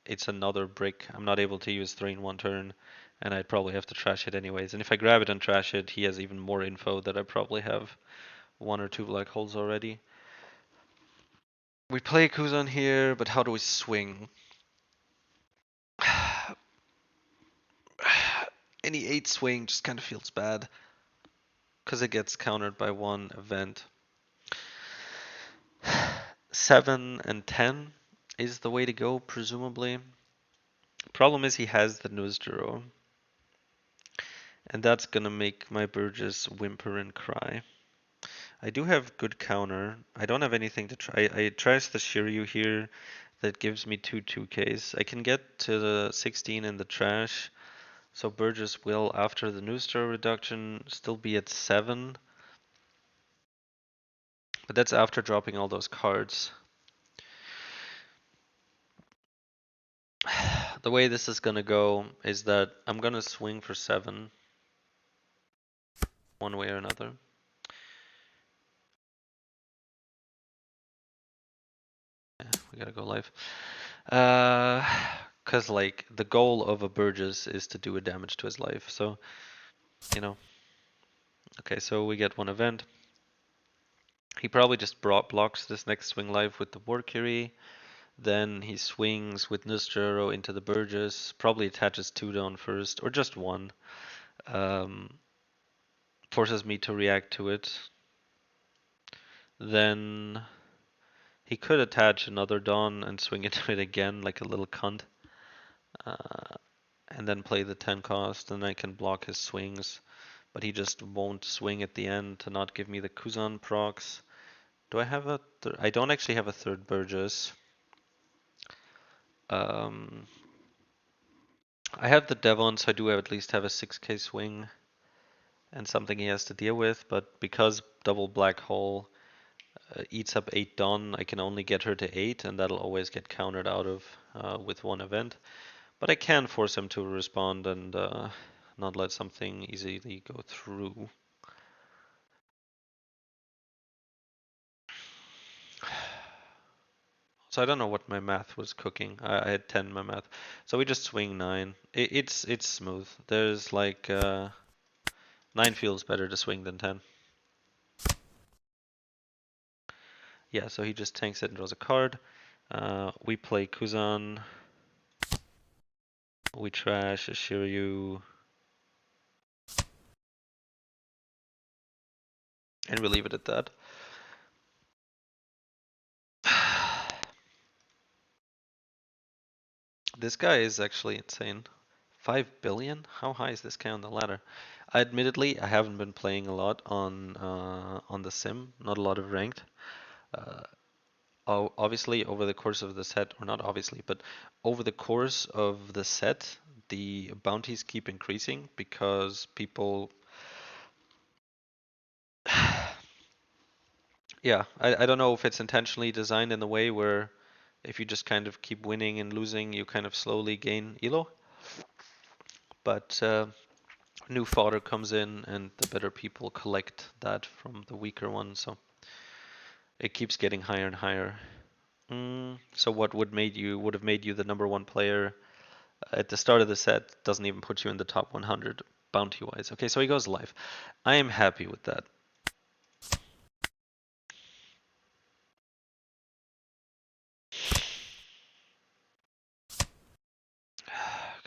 it's another brick. I'm not able to use 3 in 1 turn, and I'd probably have to trash it anyways. And if I grab it and trash it, he has even more info that I probably have 1 or 2 black holes already. We play Kuzan here, but how do we swing? Any 8 swing just kind of feels bad, because it gets countered by 1 event. 7 and 10 is the way to go, presumably. Problem is he has the Nozduro. And that's gonna make my Burgess whimper and cry. I do have good counter. I don't have anything to try. I trash the Shiryu here. That gives me 2/2Ks. I can get to the 16 in the trash. So Burgess will, after the Nozduro reduction, still be at 7. But that's after dropping all those cards. The way this is gonna go is that I'm gonna swing for 7. One way or another. Yeah, we gotta go live. Because, like, the goal of a Burgess is to do a damage to his life. So, you know. Okay, so we get one event. He probably just blocks this next swing life with the Valkyrie. Then he swings with Nustero into the Burgess. Probably attaches two down first, or just one. Um, Forces me to react to it. Then he could attach another Dawn and swing into it again like a little cunt. Uh, and then play the 10 cost, and I can block his swings. But he just won't swing at the end to not give me the Kuzan procs. Do I have a I don't actually have a third Burgess. Um, I have the Devon, so I do at least have a 6k swing and something he has to deal with, but because double black hole eats up 8 Dawn, I can only get her to 8, and that'll always get countered out of with one event. But I can force him to respond and not let something easily go through. So I don't know what my math was cooking. I had 10 in my math. So we just swing 9. It's smooth. There's like 9 feels better to swing than 10. Yeah, so he just tanks it and draws a card. We play Kuzan. We trash a Shiryu. And we leave it at that. This guy is actually insane. 5 billion? How high is this guy on the ladder? Admittedly, I haven't been playing a lot on the sim, not a lot of ranked. Uh, Obviously, over the course of the set, or not obviously, but over the course of the set, the bounties keep increasing because people. Yeah, I don't know if it's intentionally designed in the way where if you just kind of keep winning and losing, you kind of slowly gain elo. But new fodder comes in, and the better people collect that from the weaker ones, so it keeps getting higher and higher. So what would have made you the number one player at the start of the set doesn't even put you in the top 100 bounty wise. Okay, so he goes live. I am happy with that.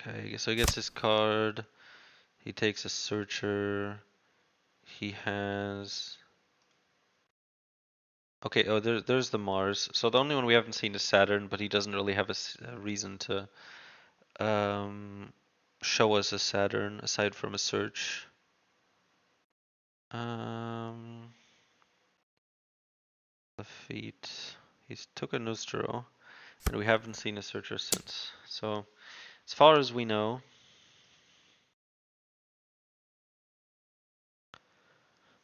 Okay, so he gets his card. He takes a searcher. He has. Okay, oh, there's the Mars. So the only one we haven't seen is Saturn, but he doesn't really have a reason to um, show us a Saturn aside from a search. Um, the feet. He's took a Nostro, and we haven't seen a searcher since. So as far as we know,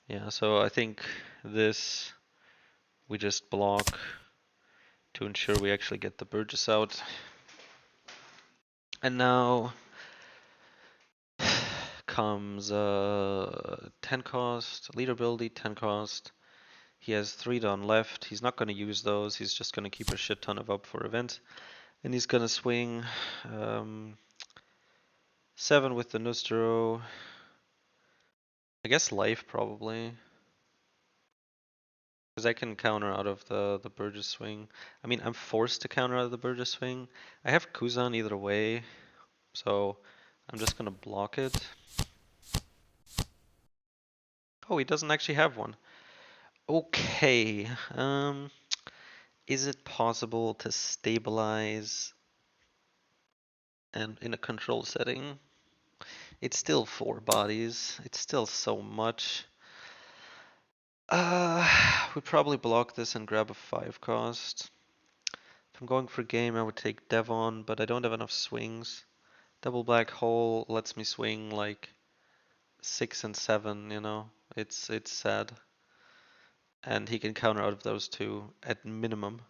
yeah. So I think this we just block to ensure we actually get the Burgess out. And now comes 10 cost, leader ability, 10 cost. He has 3 down left. He's not going to use those. He's just going to keep a shit ton of up for events. And he's going to swing 7 with the Nostro. I guess life probably. Because I can counter out of the Burgess swing. I mean, I'm forced to counter out of the Burgess swing. I have Kuzan either way. So I'm just going to block it. Oh, he doesn't actually have one. Okay. Is it possible to stabilize and in a control setting? It's still 4 bodies. It's still so much. We probably block this and grab a 5 cost. If I'm going for game, I would take Devon, but I don't have enough swings. Double black hole lets me swing like 6 and 7, you know. It's sad. And he can counter out of those two at minimum.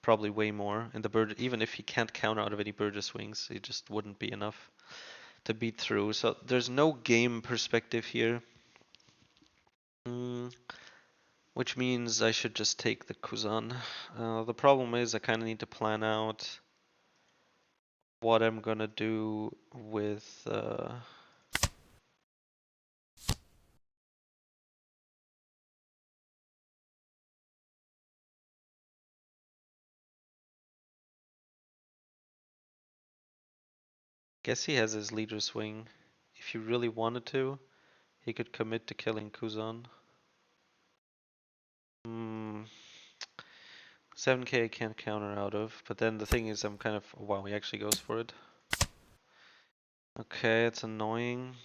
Probably way more. And the bird, even if he can't counter out of any Burgess swings, it just wouldn't be enough to beat through. So there's no game perspective here. Which means I should just take the Kuzan. The problem is I kind of need to plan out what I'm gonna do with guess he has his leader swing. If he really wanted to, he could commit to killing Kuzan. 7k I can't counter out of, but then the thing is I'm kind of, wow, he actually goes for it. Okay, it's annoying.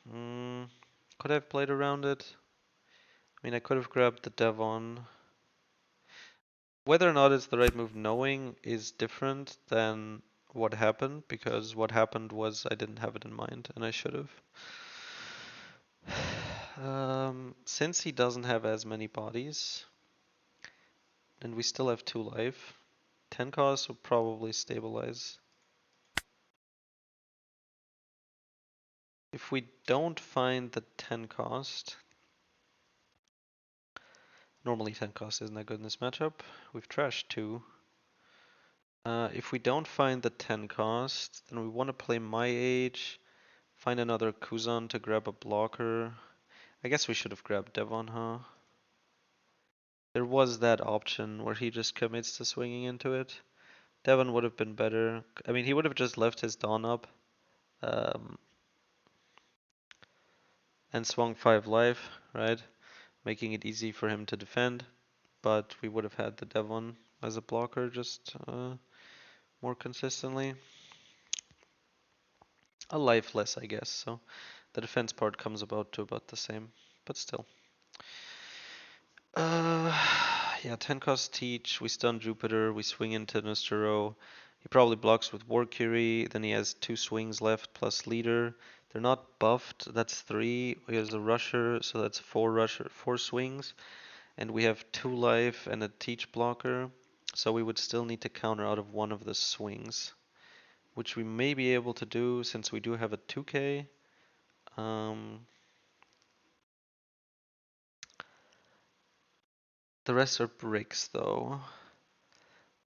Could I have played around it? I mean, I could have grabbed the Devon. Whether or not it's the right move knowing is different than what happened, because what happened was I didn't have it in mind, and I should have. Since he doesn't have as many bodies, and we still have 2 life, 10 cost will probably stabilize. If we don't find the 10 cost, normally 10 cost isn't that good in this matchup. We've trashed 2. If we don't find the 10 cost, then we want to play my age, find another Kuzan to grab a blocker. I guess we should have grabbed Devon, huh? There was that option where he just commits to swinging into it. Devon would have been better. I mean, he would have just left his Dawn up um, and swung 5 life, right? Making it easy for him to defend. But we would have had the Devon as a blocker just more consistently. A life less, I guess, so the defense part comes about to about the same, but still. Yeah, 10 cost teach, we stun Jupiter, we swing into Nostero. He probably blocks with Warcury, then he has 2 swings left plus leader. They're not buffed, that's 3. He has a rusher, so that's 4 swings. And we have 2 life and a teach blocker, so we would still need to counter out of one of the swings, which we may be able to do since we do have a 2k. The rest are bricks though.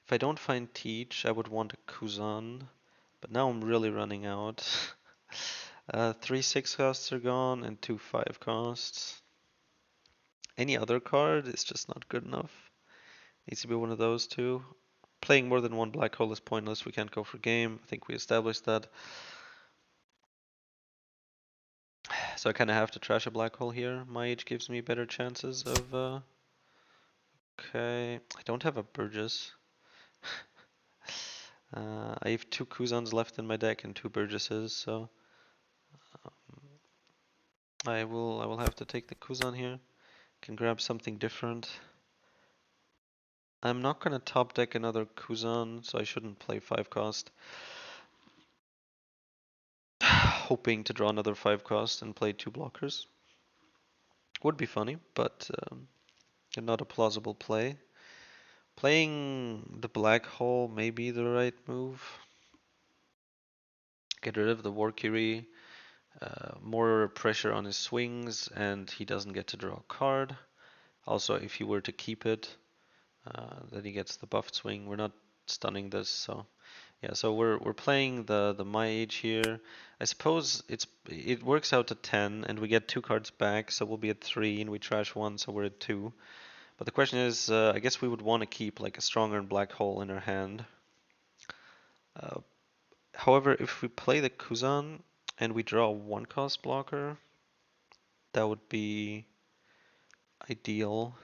If I don't find Teach, I would want a Kuzan, but now I'm really running out. 3 6 costs are gone and 2 5 costs. Any other card is just not good enough. Needs to be one of those two. Playing more than one black hole is pointless. We can't go for game. I think we established that. So I kind of have to trash a black hole here. My age gives me better chances of. Okay, I don't have a Burgess. I have 2 Kuzans left in my deck and 2 Burgesses, so I will have to take the Kuzan here. Can grab something different. I'm not gonna top deck another Kuzan, so I shouldn't play 5 cost. Hoping to draw another 5 cost and play 2 blockers. Would be funny, but not a plausible play. Playing the black hole may be the right move. Get rid of the Warcury, more pressure on his swings, and he doesn't get to draw a card. Also, if he were to keep it, then he gets the buffed swing. We're not stunning this, so yeah. So we're playing the my age here. I suppose it works out to 10, and we get 2 cards back, so we'll be at 3, and we trash 1, so we're at 2. But the question is, I guess we would want to keep like a stronger black hole in our hand. Uh, However, if we play the Kuzan and we draw a 1 cost blocker, that would be ideal.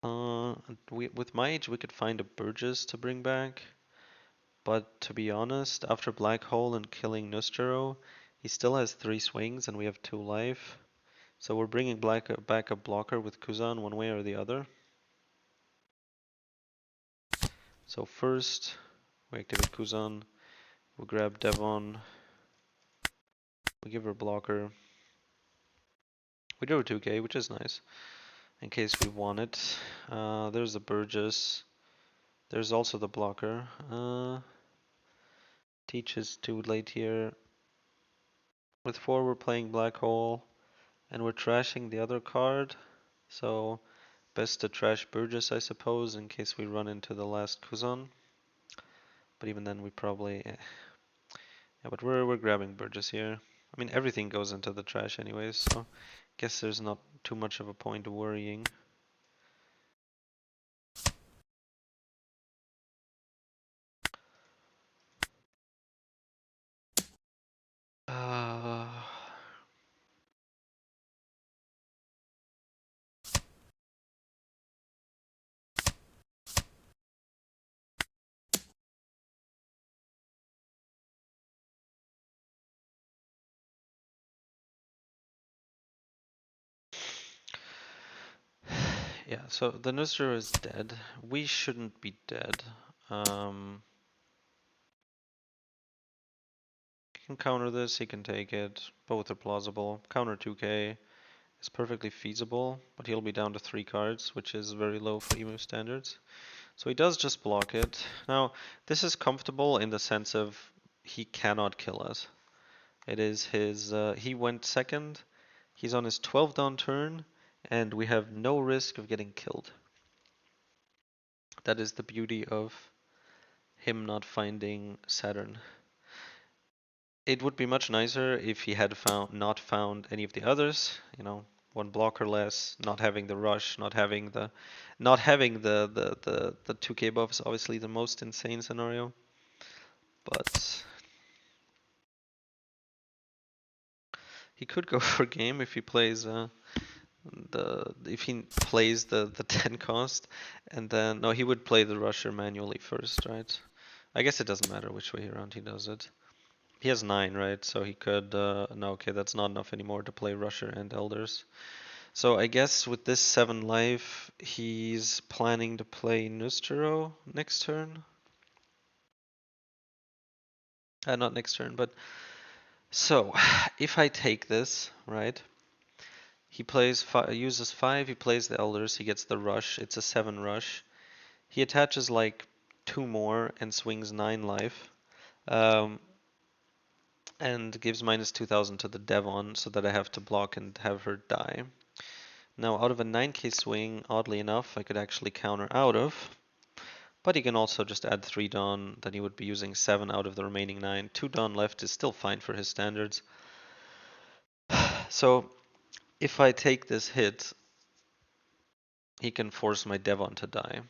With my age, we could find a Burgess to bring back. But to be honest, after Black Hole and killing Nostero, he still has 3 swings and we have 2 life. So we're bringing back a blocker with Kuzan one way or the other. So first, we activate Kuzan, we grab Devon, we give her a blocker. We drew a 2k, which is nice, in case we want it. There's the Burgess. There's also the blocker. Teach is too late here. With 4 we're playing Black Hole, and we're trashing the other card. So best to trash Burgess, I suppose, in case we run into the last Kuzan. But even then, we probably yeah. But we're grabbing Burgess here. I mean, everything goes into the trash anyways, so guess there's not too much of a point worrying. Uh, yeah, so the Nusra is dead. We shouldn't be dead. He can counter this, he can take it. Both are plausible. Counter 2k is perfectly feasible, but he'll be down to 3 cards, which is very low for Emu standards. So he does just block it. Now, this is comfortable in the sense of he cannot kill us. It is his, he went second, he's on his 12th down turn, and we have no risk of getting killed. That is the beauty of him not finding Saturn. It would be much nicer if he had not found any of the others, you know, one blocker less, not having the rush, not having the 2k buff is obviously the most insane scenario. But he could go for game if he plays the 10 cost, and then no, he would play the rusher manually first, right? I guess it doesn't matter which way around he does it. He has 9, right? So he could no, okay, that's not enough anymore to play rusher and elders. So I guess with this 7 life, he's planning to play Nustero next turn. Not next turn, but so if I take this, right? He plays uses 5, he plays the elders, he gets the rush. It's a 7 rush. He attaches like 2 more and swings 9 life. And gives minus 2000 to the Devon so that I have to block and have her die. Now out of a 9k swing, oddly enough, I could actually counter out of. But he can also just add 3 Dawn, then he would be using 7 out of the remaining 9. 2 Dawn left is still fine for his standards. So if I take this hit, he can force my Devon to die.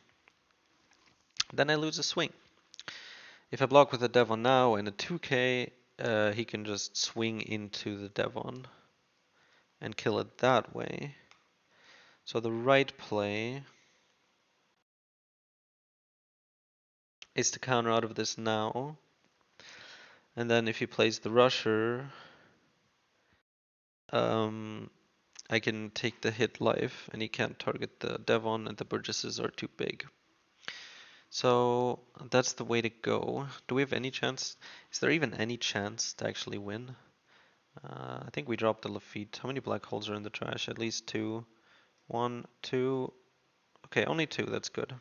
Then I lose a swing. If I block with a Devon now and a 2k, he can just swing into the Devon and kill it that way. So the right play is to counter out of this now. And then if he plays the rusher, I can take the hit life and he can't target the Devon and the Burgesses are too big. So that's the way to go. Do we have any chance? Is there even any chance to actually win? I think we dropped the Lafitte. How many black holes are in the trash? At least 2. 1, 2. Okay, only 2. That's good.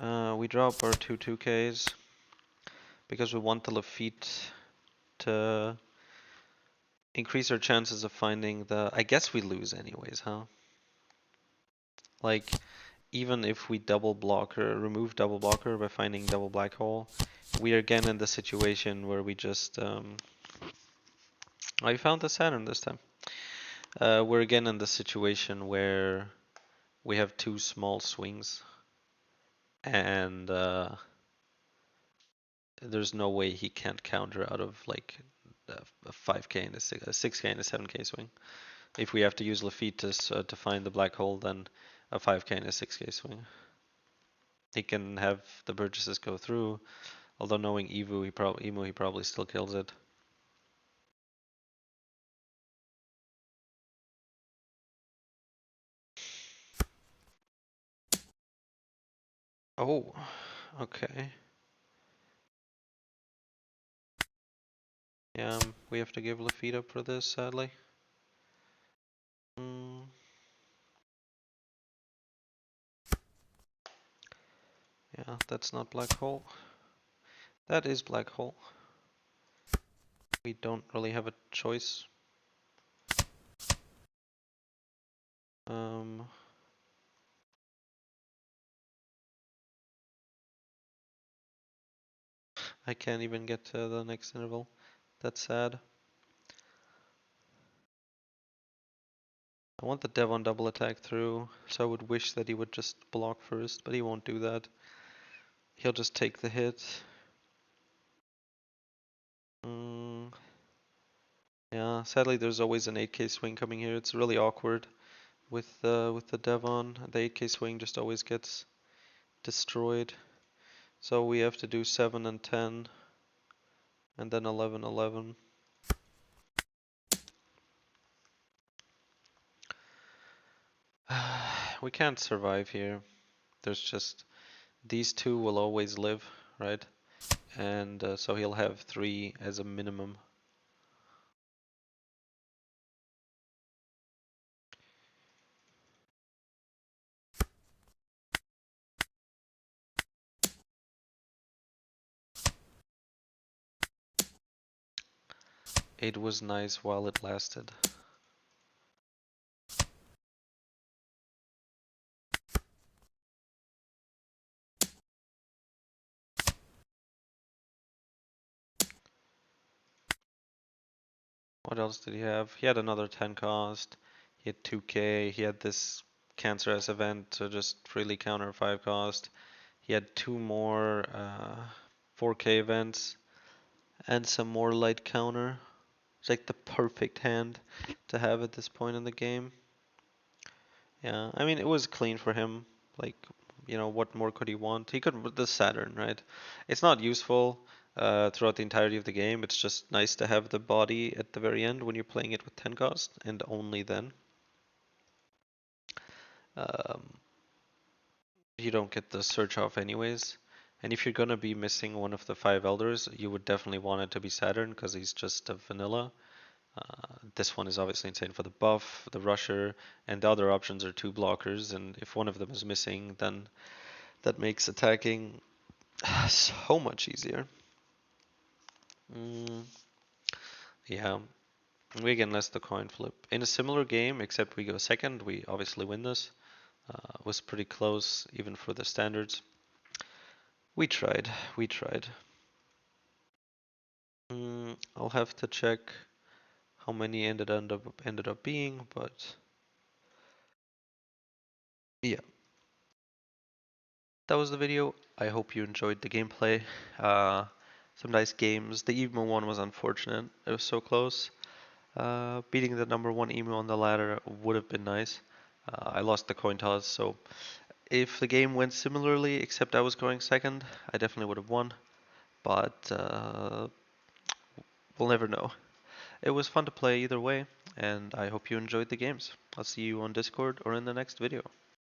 We drop our 2 2Ks because we want the Lafitte to increase our chances of finding the... I guess we lose anyways, huh? Like, even if we double blocker, remove double blocker by finding double black hole, we are again in the situation where we just... I found the Saturn this time. We're again in the situation where we have 2 small swings. And there's no way he can't counter out of like a 5k and a 6k and a 7k swing. If we have to use Lafitte to find the black hole, then a 5k and a 6k swing. He can have the Burgesses go through, although knowing Emu, he probably still kills it. Oh, okay. Yeah, we have to give Lafitte up for this, sadly. Yeah, that's not black hole. That is black hole. We don't really have a choice. I can't even get to the next interval. That's sad. I want the Dev on double attack through, so I would wish that he would just block first, but he won't do that. He'll just take the hit. Yeah, sadly there's always an 8k swing coming here. It's really awkward with the Dev on. The 8k swing just always gets destroyed. So we have to do 7 and 10, and then 11, 11. We can't survive here. There's just, these two will always live, right? And so he'll have 3 as a minimum. It was nice while it lasted. What else did he have? He had another 10 cost. He had 2k. He had this cancerous event to just freely counter 5 cost. He had 2 more 4k events and some more light counter. It's like the perfect hand to have at this point in the game. Yeah, I mean, it was clean for him. Like, you know, what more could he want? He could with the Saturn, right? It's not useful throughout the entirety of the game. It's just nice to have the body at the very end when you're playing it with 10 cost, and only then. Um, you don't get the search off anyways. And if you're gonna be missing one of the 5 elders, you would definitely want it to be Saturn because he's just a vanilla. This one is obviously insane for the buff, the rusher, and the other options are 2 blockers. And if one of them is missing, then that makes attacking so much easier. Mm, yeah, we again lost the coin flip. In a similar game, except we go second, we obviously win this. Was pretty close, even for the standards. We tried, we tried. I'll have to check how many ended up being, but yeah. That was the video. I hope you enjoyed the gameplay. Some nice games. The emo one was unfortunate. It was so close. Beating the number 1 emo on the ladder would have been nice. I lost the coin toss, so if the game went similarly, except I was going second, I definitely would have won. But we'll never know. It was fun to play either way, and I hope you enjoyed the games. I'll see you on Discord or in the next video.